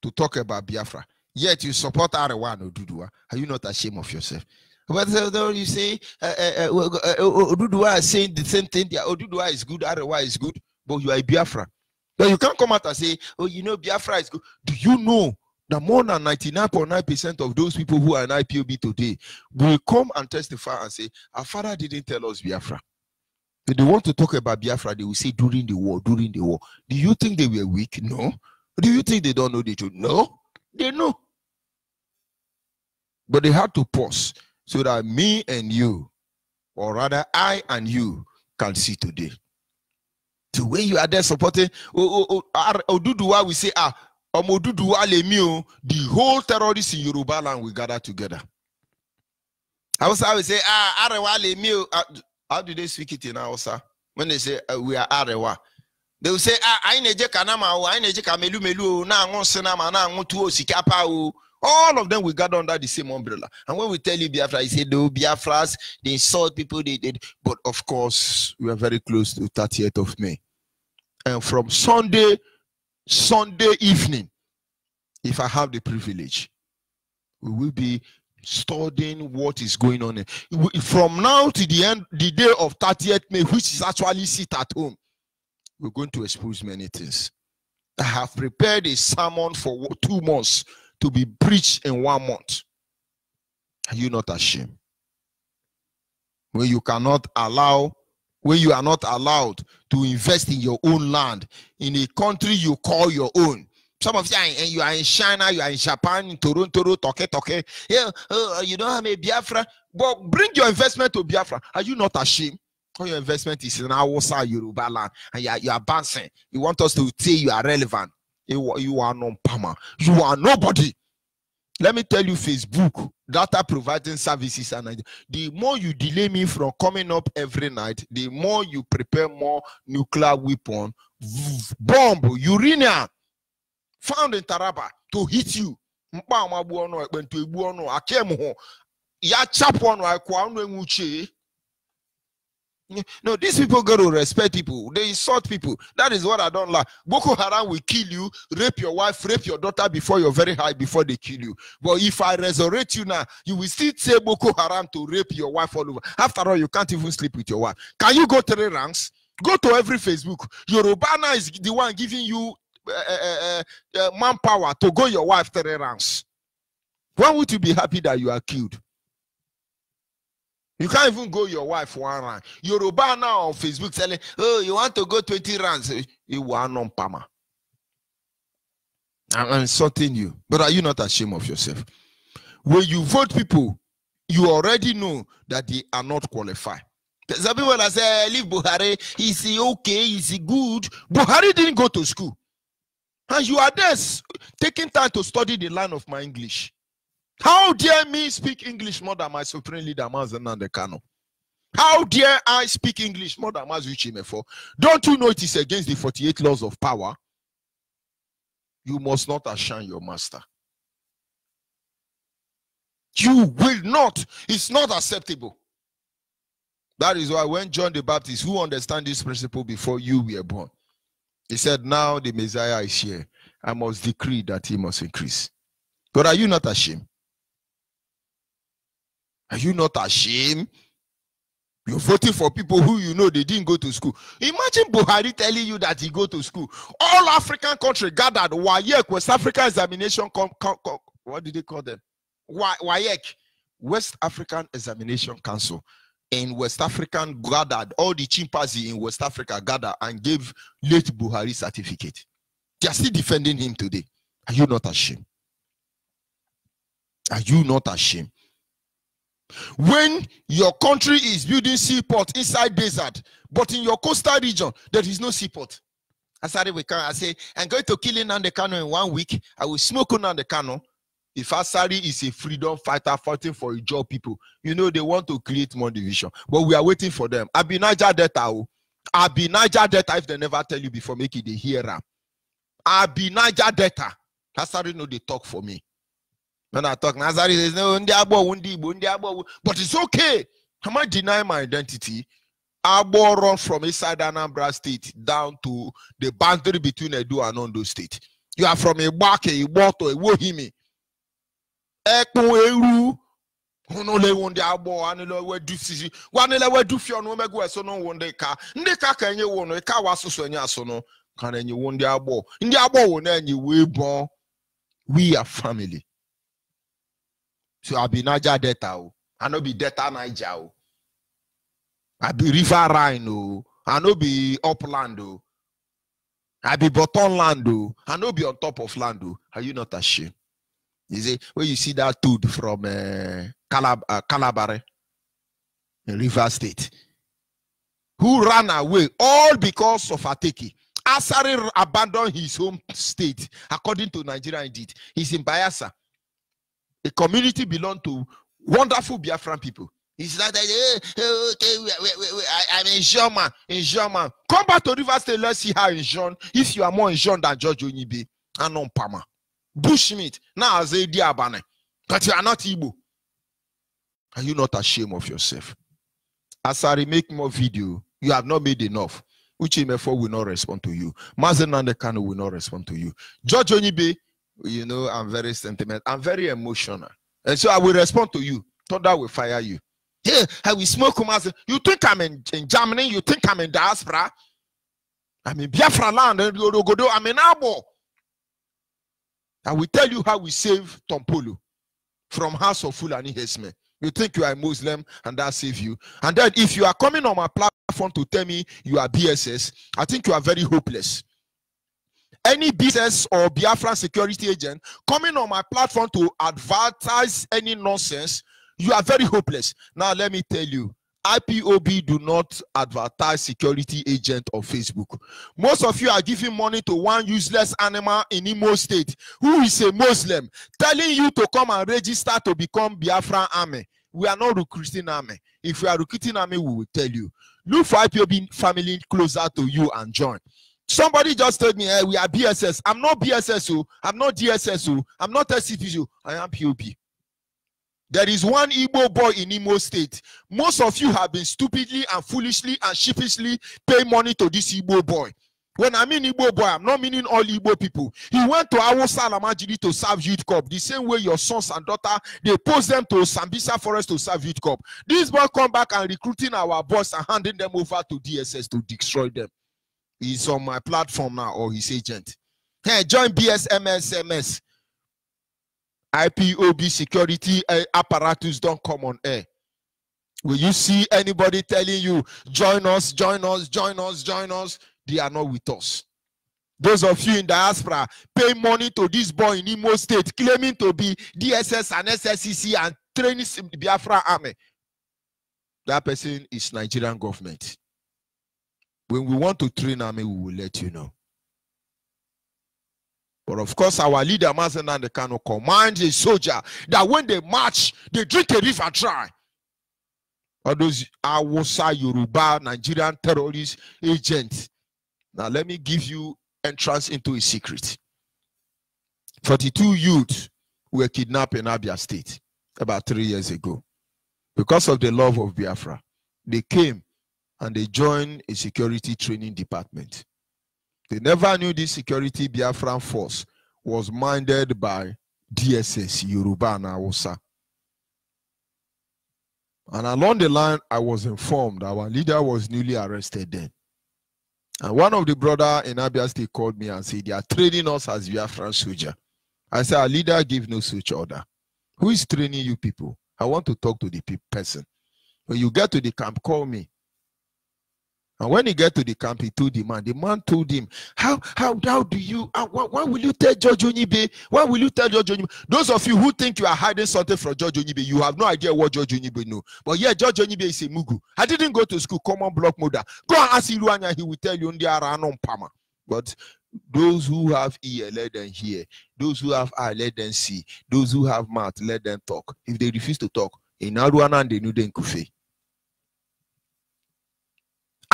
to talk about Biafra, yet you support Arewa and Oduduwa, are you not ashamed of yourself? But you say Oduduwa is saying the same thing. Oduduwa is good, Arewa is good, but you are a Biafra. But you can't come out and say, oh, you know, Biafra is good. Do you know that more than 99.9% of those people who are in IPOB today will come and testify and say, our father didn't tell us Biafra. If they want to talk about Biafra, they will say during the war, during the war. Do you think they were weak? No. Do you think they don't know the truth? No. They know. But they had to pause so that me and you, or rather I and you, can see today. So when you are there supporting Oduduwa, we say, Omoduduwa Lemio, the whole terrorists in Yoruba land will gather together. I will say, Arewa Lemio. How do they speak it in Hausa? When they say we are Arewa, they will say, I neje kanama, I neje kamelu melu, na ngon senama, na ngon tuo sikapa. All of them will gather under the same umbrella. And when we tell you Biafra, you say, no, Biafras, they insult people, they did. But of course, we are very close to 30th of May. And from Sunday evening, if I have the privilege, we will be Studying what is going on. From now to the end, the day of 30th May, which is actually sit at home, we're going to expose many things. I have prepared a sermon for 2 months to be preached in 1 month. Are you not ashamed? When you are not allowed to invest in your own land, in a country you call your own. Some of you are in China, you are in Japan, in Toronto, Toke. Yeah, you don't have a Biafra, but bring your investment to Biafra. Are you not ashamed? All your investment is in Hausa, Yoruba land, and you are bouncing. You want us to say you are relevant. You are non-pama. You are nobody. Let me tell you, Facebook, data providing services, and the more you delay me from coming up every night, the more you prepare more nuclear weapon, bomb, uranium, found in Taraba to hit you. No, these people got to respect people. They insult people. That is what I don't like. Boko Haram will kill you, rape your wife, rape your daughter before you're very high, before they kill you. But if I resurrect you now, you will still say Boko Haram to rape your wife all over. After all, you can't even sleep with your wife. Can you go 3 ranks? Go to every Facebook. Yorubana is the one giving you manpower to go your wife 3 ranks. Why would you be happy that you are killed? You can't even go your wife 1 round. Yoruba now on Facebook telling, oh, you want to go 20 rounds. You are non-pama. I'm insulting you. But are you not ashamed of yourself? When you vote people, you already know that they are not qualified. Some people that say, leave Buhari, is he okay, is he good? Buhari didn't go to school. And you are there taking time to study the line of my English. How dare me speak English more than my supreme leader, Mazen Nnamdi Kanu? How dare I speak English more than Mazi Chimefo? Don't you know it is against the 48 laws of power? You must not outshine your master. You will not. It's not acceptable. That is why when John the Baptist, who understand this principle before you were born, he said, now the Messiah is here. I must decree that he must increase. But are you not ashamed? Are you not ashamed? You're voting for people who you know they didn't go to school. Imagine Buhari telling you that he go to school. All African countries gathered. WAEC, West African Examination, what did they call them? WAEC, West African Examination Council. In West African gathered, all the chimpanzees in West Africa gathered and gave late Buhari certificate. They are still defending him today. Are you not ashamed? Are you not ashamed? When your country is building seaport inside desert, but in your coastal region, there is no seaport. I say, I'm going to kill Nnamdi Kanu in 1 week. I will smoke Nnamdi Kanu. If Asari is a freedom fighter fighting for a job, people, you know, they want to create more division. But we are waiting for them. I'll be Niger Delta. I'll be Niger Delta if they never tell you before, make it the hearer. I'll be Niger Delta. Asari know they talk for me. When I talk, Nazari says, no, but it's okay. Am I denying my identity? Abo run from inside Anambra State down to the boundary between Edo and Ondo State. You are from Igbake, Iboto, Iwohimi. Ekpo Eru. Onole wonde abo anelo we du sisi. Wanele we du fio no megu eso no wonde ka. Ndi ka ka enye wo no ka wasoso enye aso no. Kan enye wonde abo. Ndi abo wo na enye we bon. We are family. So I be Niger Delta. I no be Delta Niger. I be River Rhine. I no be upland. I be bottom land. I no be on top of land. Are you not ashamed? You see, when you see that dude from Calabar in River State, who ran away all because of Ateki. Asari abandoned his home state, according to Nigeria indeed. He's in Bayelsa. The community belongs to wonderful Biafran people. He's like, okay, I'm in Jean. In Jean. Come back to River State, let's see how in Jean. If you are more in Jean than George Onyibe, and on Pama. Bushmeat. Now I say Diabane. But you are not Igbo. Are you not ashamed of yourself? Asari, make more video. You have not made enough. Uchimefo will not respond to you. Mazen Nnamdi Kanu will not respond to you. George Onyibe, you know, I'm very sentimental. I'm very emotional. And so I will respond to you. Thunder will fire you. Hey, I will smoke Kumasi. You think I'm in Germany? You think I'm in diaspora? I'm in Biafra land. I'm in Abo. I will tell you how we save Tompolo from House of Fulani Hesme. You think you are a Muslim and that save you. And then if you are coming on my platform to tell me you are BSS, I think you are very hopeless. Any BSS or Biafran security agent coming on my platform to advertise any nonsense, you are very hopeless. Now let me tell you, IPOB do not advertise security agent on Facebook. Most of you are giving money to one useless animal in Imo State who is a Muslim, telling you to come and register to become Biafran army. We are not recruiting army. If we are recruiting army, we will tell you. Look for IPOB family closer to you and join. Somebody just told me, hey, we are BSS. I'm not BSS. I'm not DSS. I'm not SCPU. I am POB. There is one Igbo boy in Imo State. Most of you have been stupidly and foolishly and sheepishly paying money to this Igbo boy. When I mean Igbo boy, I'm not meaning all Igbo people. He went to Awosa Lamajiri to serve Youth Corp. The same way your sons and daughter, they post them to Sambisa Forest to serve Youth Corp. This boy come back and recruiting our boss and handing them over to DSS to destroy them. He's on my platform now, or his agent. Hey, join BSMSMS. IPOB security apparatus don't come on air. Will you see anybody telling you, join us, join us, join us, join us? They are not with us. Those of you in diaspora pay money to this boy in Imo State claiming to be DSS and SSCC and training the Biafra army. That person is Nigerian government. When we want to train army, we will let you know. But of course, our leader, Mazen Nandekano, commands a soldier that when they march, they drink a river dry. All those Awosa, Yoruba, Nigerian terrorist agents. Now, let me give you entrance into a secret. 42 youths were kidnapped in Abia State about 3 years ago. Because of the love of Biafra, they came and they joined a security training department. They never knew this security Biafran force was minded by DSS, Yoruba, and Hausa. And along the line, I was informed our leader was newly arrested then. And one of the brothers in Abia State called me and said, they are training us as Biafran soldier. I said, our leader gave no such order. Who is training you people? I want to talk to the person. When you get to the camp, call me. And when he get to the camp, he told the man told him, how do you, why will you tell George Onibe? Why will you tell George Onibe? Those of you who think you are hiding something from George Onibe, you have no idea what George Onibe know. But yeah, George Onibe is a mugu. I didn't go to school, common block mother. Go and ask Iruanya, he will tell you, but those who have ear, let them hear. Those who have eye, let them see. Those who have mouth, let them talk. If they refuse to talk, in Aruana, they knew them kufe.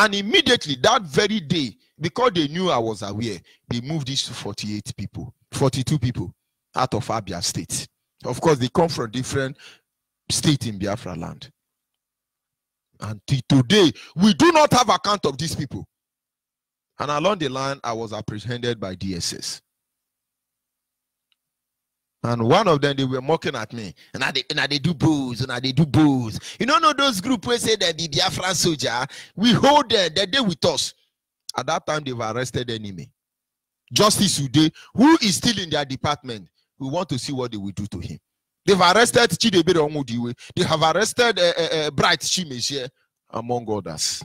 And immediately, that very day, because they knew I was aware, they moved this to 48 people, 42 people out of Abia State. Of course, they come from different states in Biafra land. And today, we do not have account of these people. And along the line, I was apprehended by DSS. And one of them, they were mocking at me. And they do booze, and they do booze. You know those groups who say that the Biafran soldier, we hold them, they're there with us. At that time, they've arrested enemy. Justice Ude, who is still in their department, we want to see what they will do to him. They've arrested Chidebere Omudiwe. They have arrested Bright Chimezie, among others.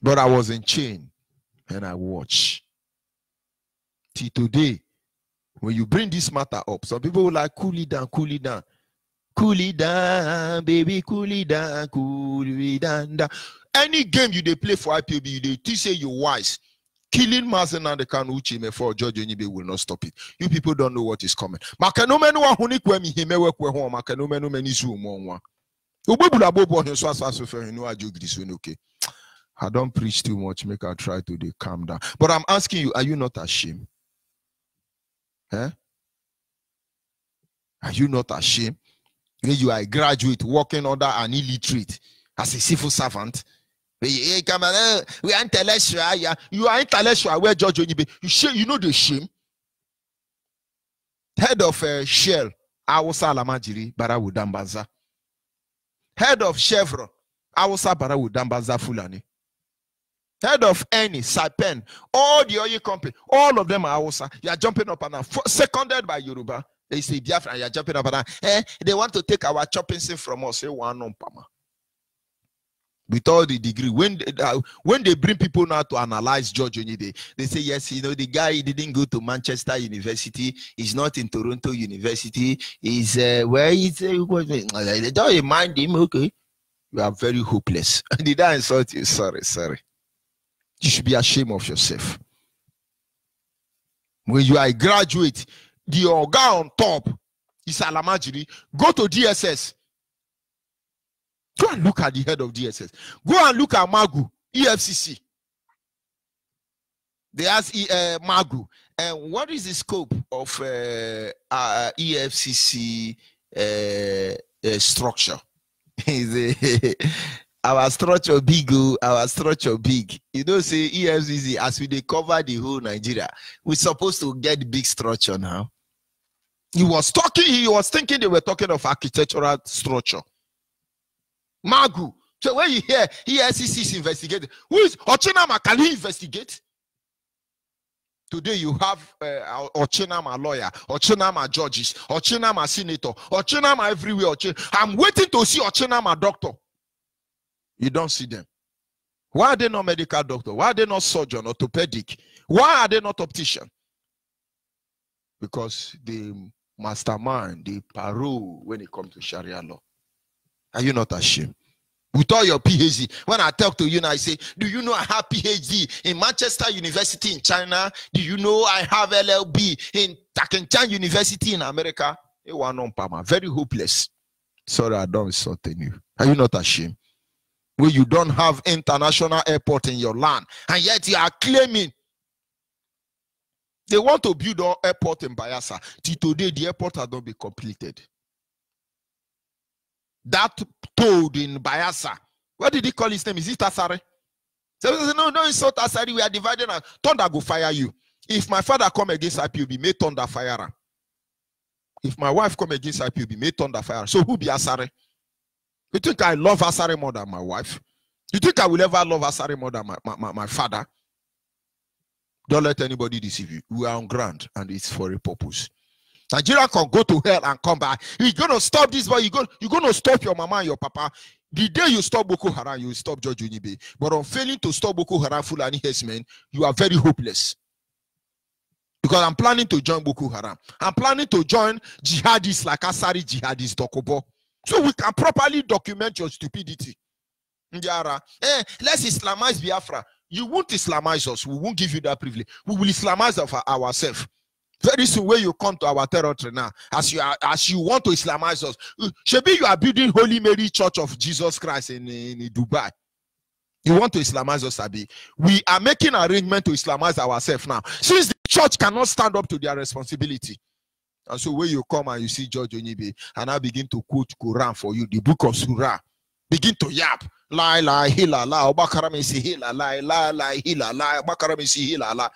But I was in chain, and I watch. Till today, when you bring this matter up, some people will like, cool it down, cool it down. Cool it down, baby, cool it down, cool it down. Any game you they play for IPOB, you they say you're wise. Killing Mazen and the Kanuchi for George Onibe will not stop it. You people don't know what is coming. Makanomenu wa huni kwa mi himewe kwa hon makanomenu meni zu monwa. Ububula bobo hin so asaso fe hin no ajogi so okay. I don't preach too much, make I try to calm down. But I'm asking you, are you not ashamed? Huh? Are you not ashamed? You are a graduate working under an illiterate as a civil servant. We are intellectual. You are intellectual. Where George Onibe? You know the shame. Head of Shell, Awusa Alamajiri, Barawu Dambaza. Head of Chevron, Awusa Barawu Dambaza Fulani. Head of Eni, Saipen, all the oil company, all of them are Awusa. You are jumping up and down, seconded by Yoruba. They say Biafra, you are jumping up and down. They want to take our chopping scene from us. Say one on Pama. With all the degree, when they bring people now to analyze George Onyibe, they say yes, you know, the guy didn't go to Manchester University, he's not in Toronto University, he's where he's they don't mind him. Okay, you are very hopeless. Did I insult you? Sorry. You should be ashamed of yourself. When you are a graduate, the guy on top is Alamajiri. Go to DSS. Go and look at the head of DSS. Go and look at Magu, EFCC. They ask Magu, what is the scope of EFCC structure? Our structure big, our structure big. You don't say EFCC as we they cover the whole Nigeria. We're supposed to get big structure now. He was thinking they were talking of architectural structure. Magu. So when you hear EFCC is investigating, who is Ochinama? Can he investigate? Today you have Ochinama lawyer, Ochinama judges, Ochinama senator, Ochinama everywhere. I'm waiting to see Ochinama doctor. You don't see them. Why are they not medical doctor? Why are they not surgeon, orthopedic? Why are they not optician? Because they mastermind, they parole when it comes to Sharia law. Are you not ashamed? With all your PhD, when I talk to you now, I say, do you know I have PhD in Manchester University in China? Do you know I have LLB in Takenchan University in America? Very hopeless. Sorry, I don't insult you. Are you not ashamed? Where you don't have international airport in your land, and yet you are claiming they want to build an airport in Bayelsa. Till today, the airport has not been completed. That toad in Bayelsa, what did he call his name? Is it Asare? So, no, insult Asare. We are divided. Thunder go fire you. If my father come against IPOB, may thunder fire her. If my wife come against IPOB, may thunder fire her. So who be Asare? You think I love Asare more than my wife? You think I will ever love Asare more than my father? Don't let anybody deceive you. We are on ground and it's for a purpose. Nigeria can go to hell and come back. You're going to stop this boy. You're going to stop your mama and your papa. The day you stop Boko Haram, you will stop George Onyibe. But on failing to stop Boko Haram, Fulani herdsmen, you are very hopeless. Because I'm planning to join Boko Haram. I'm planning to join jihadists like Asari jihadists, Dokobo. So we can properly document your stupidity. Let's Islamize Biafra. You won't Islamize us. We won't give you that privilege. We will Islamize ourselves. Very soon, when you come to our territory now, as you want to Islamize us, Shebi, you are building Holy Mary Church of Jesus Christ in Dubai. You want to Islamize us, Abi? We are making arrangement to Islamize ourselves now. Since the church cannot stand up to their responsibility. And so when you come and you see George Onyibe, and I begin to quote Quran for you, the book of Surah, begin to yap. La la hila la obakarami si hila la la hila la obakarami si hila la.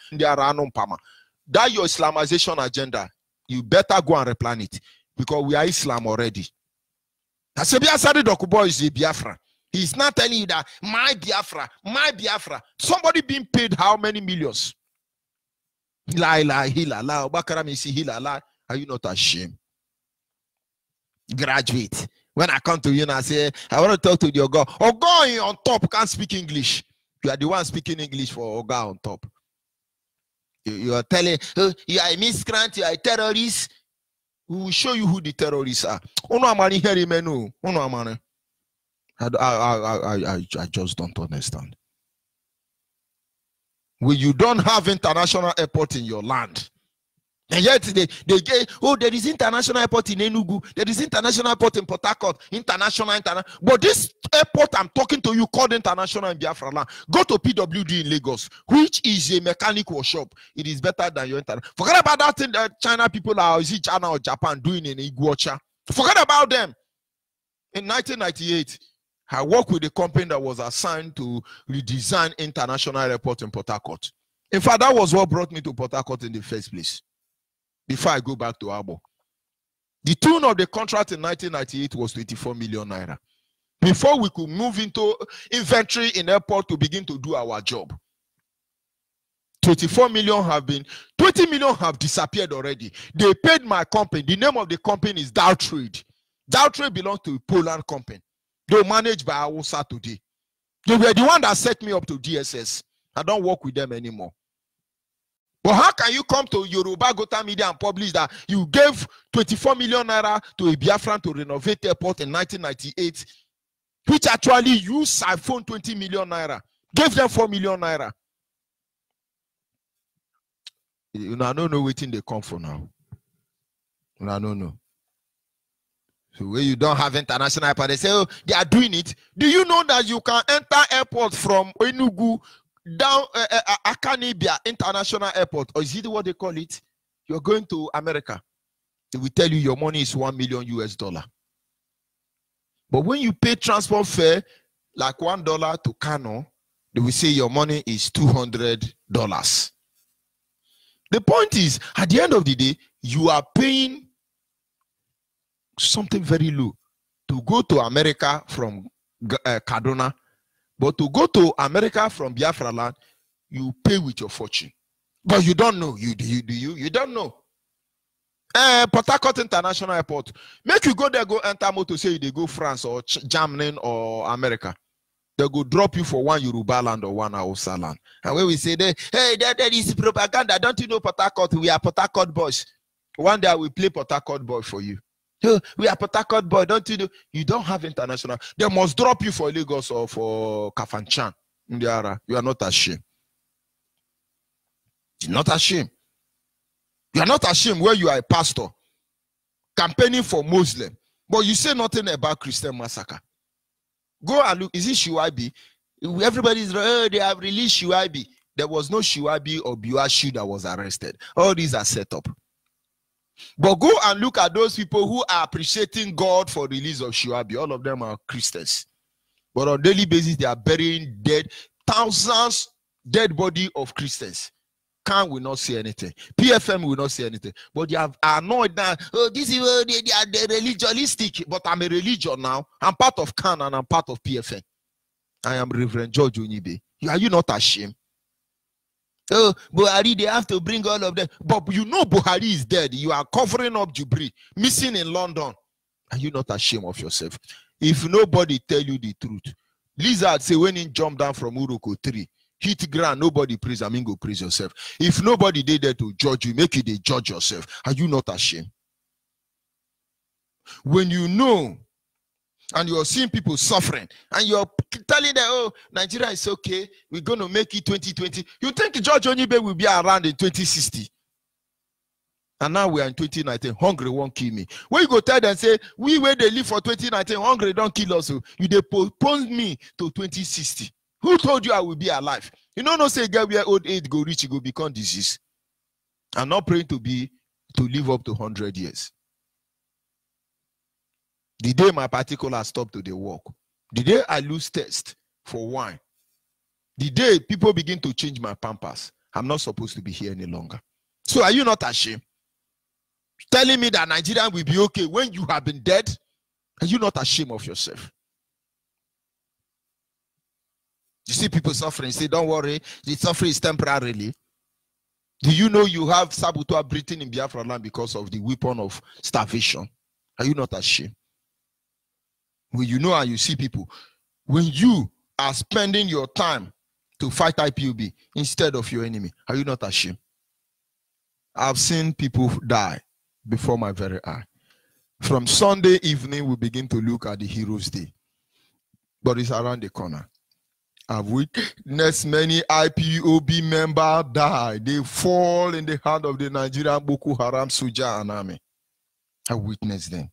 That your Islamization agenda, you better go and replan it, because we are Islam already. Asebi Asari Dokubo is a Biafra. He's not telling you that my Biafra. Somebody being paid how many millions? La la hila la obakarami si hila la. Are you not ashamed? Graduate. When I come to you and I say, I want to talk to your God. Oga on top can't speak English. You are the one speaking English for Oga on top. You are telling, oh, you are a miscreant, you are a terrorist. We will show you who the terrorists are. I just don't understand. When you don't have international airport in your land, and yet they get, oh, there is international airport in Enugu, there is international airport in Port Harcourt, international. But this airport I'm talking to you called international in Biafra land. Go to PWD in Lagos, which is a mechanic workshop. It is better than your international. Forget about that thing that China people are, is it China or Japan doing in Iguacha? Forget about them. In 1998, I worked with a company that was assigned to redesign international airport in Port Harcourt. In fact, that was what brought me to Port Harcourt in the first place. before I go back to Abo. The tune of the contract in 1998 was 24 million naira. Before we could move into inventory in airport to begin to do our job. 24 million have been, 20 million have disappeared already. They paid my company. The name of the company is Dow Trade. Dow Trade belongs to a Poland company. They were managed by Awusa today. They were the one that set me up to DSS. I don't work with them anymore. But how can you come to Yoruba Gota Media and publish that you gave 24 million naira to a Biafran to renovate the airport in 1998, which actually you siphoned 20 million naira, gave them 4 million naira? You know, I don't know what they come for now. I don't know. So when you don't have international airport, they say, oh, they are doing it. Do you know that you can enter airport from Enugu down Akanibia International Airport, or is it what they call it? You're going to America. They will tell you your money is $1 million US. But when you pay transport fare like $1 to Kano, they will say your money is $200. The point is, at the end of the day, you are paying something very low to go to America from Kaduna. But to go to America from Biafra land, you pay with your fortune. But you don't know. You don't know. Port Harcourt International Airport. Make you go there, go enter motor, say they go France or Germany or America. They go drop you for one Yoruba land or one Hausa land. And when we say, hey, that is propaganda. Don't you know Port Harcourt? We are Port Harcourt boys. One day I will play Port Harcourt boy for you. We are Port Harcourt boy. Don't you know? You don't have international. They must drop you for Lagos or for Kafanchan. You are not ashamed. You're not ashamed. You are not ashamed where you are a pastor campaigning for Muslim, but you say nothing about Christian massacre. Go and look. Is it Shuaibi? Everybody's they have released Shuaibi. There was no Shuaibi or Biwashu that was arrested. All these are set up. But go and look at those people who are appreciating God for the release of Shuaibi. All of them are Christians. But on a daily basis, they are burying dead, thousands dead body of Christians. Khan will not say anything. PFM will not say anything. But they have annoyed that, oh, this is they are religionistic. But I'm a religion now. I'm part of Khan and I'm part of PFM. I am Reverend George Onyibe. Are you not ashamed? Oh, Buhari, they have to bring all of them. But you know Buhari is dead. You are covering up Jubilee, missing in London. Are you not ashamed of yourself? If nobody tell you the truth, Lizard say when he jumped down from Uroko 3, hit ground, nobody praise, I mean go praise yourself. If nobody did there to judge you, make you they judge yourself. Are you not ashamed? When you know and you're seeing people suffering and you're telling them, oh, Nigeria is okay, we're going to make it 2020. You think George Onyibe will be around in 2060? And now we are in 2019. Hungry won't kill me. When you go tell them, say, we where they live for 2019, hungry don't kill us. You they postpone me to 2060. Who told you I will be alive? You know, no say get where old age go reach, you go become disease. I'm not praying to live up to 100 years. The day my particular stop to the work, the day I lose taste for wine, the day people begin to change my pampers, I'm not supposed to be here any longer. So are you not ashamed? Telling me that Nigeria will be okay when you have been dead? Are you not ashamed of yourself? You see people suffering, say, don't worry, the suffering is temporarily. Do you know you have saboteur breathing in Biafra land because of the weapon of starvation? Are you not ashamed? When you know and you see people, when you are spending your time to fight IPOB instead of your enemy, are you not ashamed? I've seen people die before my very eye. From Sunday evening, we begin to look at the Heroes' Day. But it's around the corner. I've witnessed many IPOB members die. They fall in the hand of the Nigerian Boko Haram Soja and army. I witnessed them.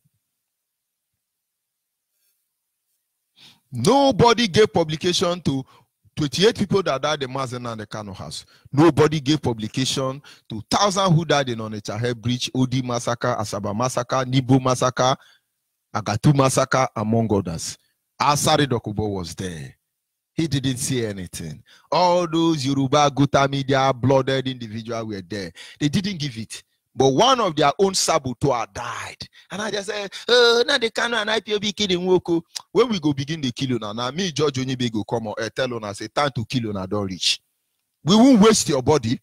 Nobody gave publication to 28 people that died in Mazen and the Kano house. Nobody gave publication to 1,000 who died in Onitsha Bridge, Odi massacre, Asaba massacre, Nibo massacre, Agatu massacre, among others. Asari Dokubo was there. He didn't say anything. All those Yoruba Gota Media blooded individuals were there. They didn't give it. But one of their own saboteur died. And I just said, now they cannot and IPOB killing Woko. When we go begin the killing now, me, George Onibe go come tell on us, say, time to kill on don't reach. We won't waste your body.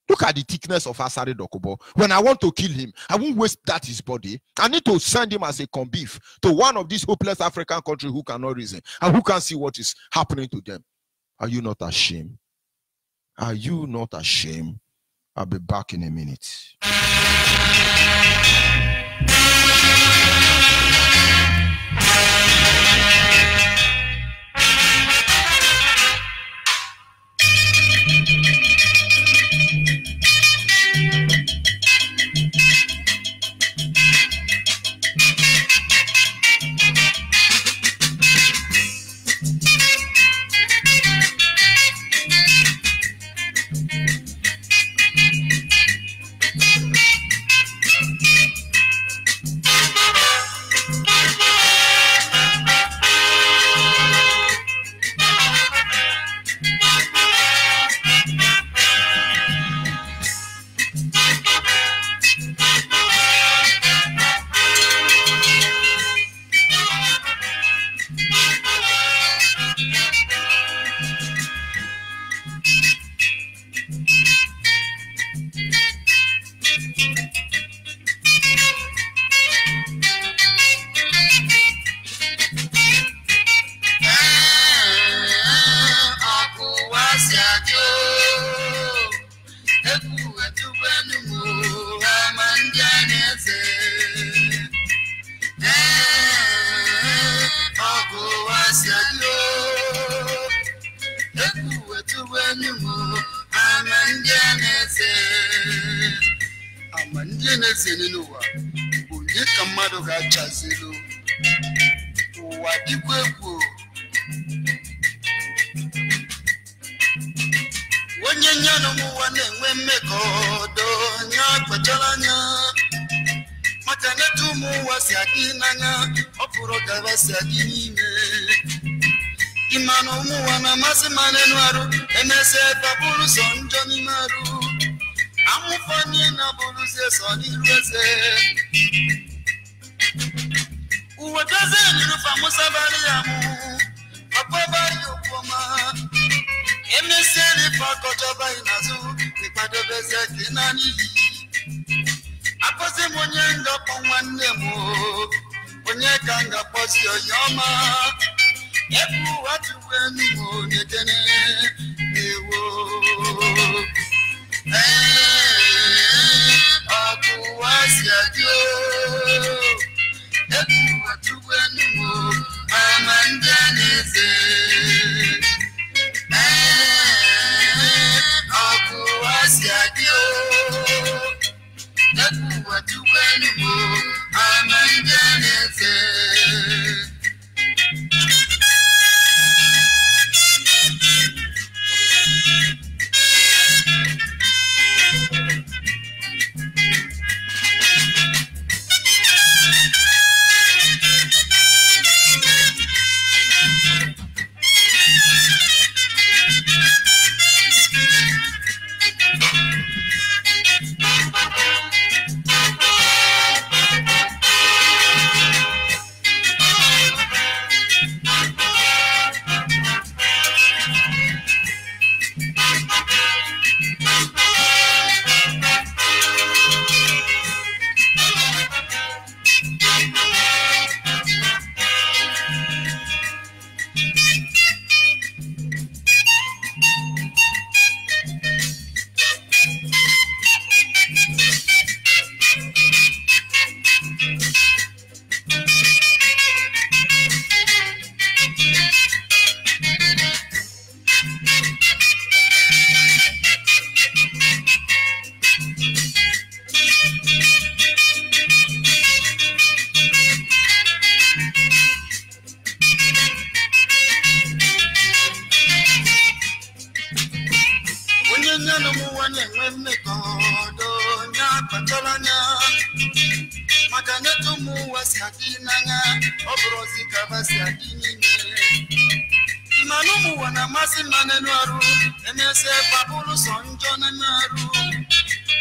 Look at the thickness of Asari Dokubo. When I want to kill him, I won't waste that his body. I need to send him as a conbeef to one of these hopeless African countries who cannot reason and who can't see what is happening to them. Are you not ashamed? Are you not ashamed? I'll be back in a minute.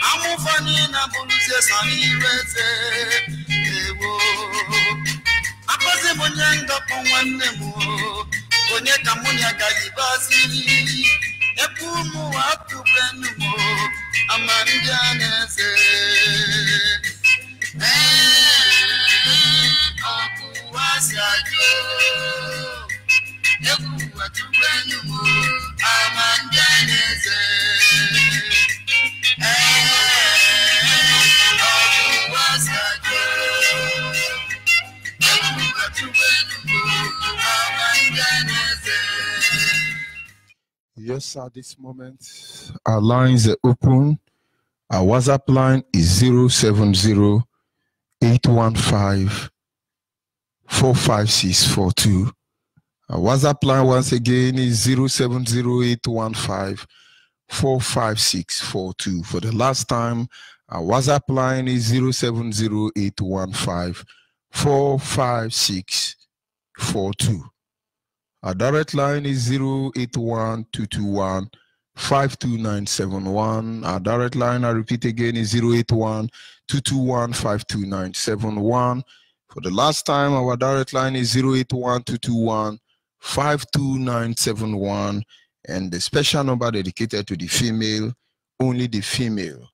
Amufani na buluze sani reze ewo. Akoze monyanga pongwane mo. Onye kamunya galibasi. Epumu watu benu mo. Amandianese. Okuwasajo. Epumu watu benu mo. Amandianese. Yes, at this moment, our lines are open. Our WhatsApp line is 070-815-45642. Our WhatsApp line once again is 070-815-45642. For the last time, our WhatsApp line is 070-815-45642. Our direct line is 081-221-52971. Our direct line, I repeat again, is 081-221-52971. For the last time, our direct line is 081-221-52971. And the special number dedicated to the female, only the female.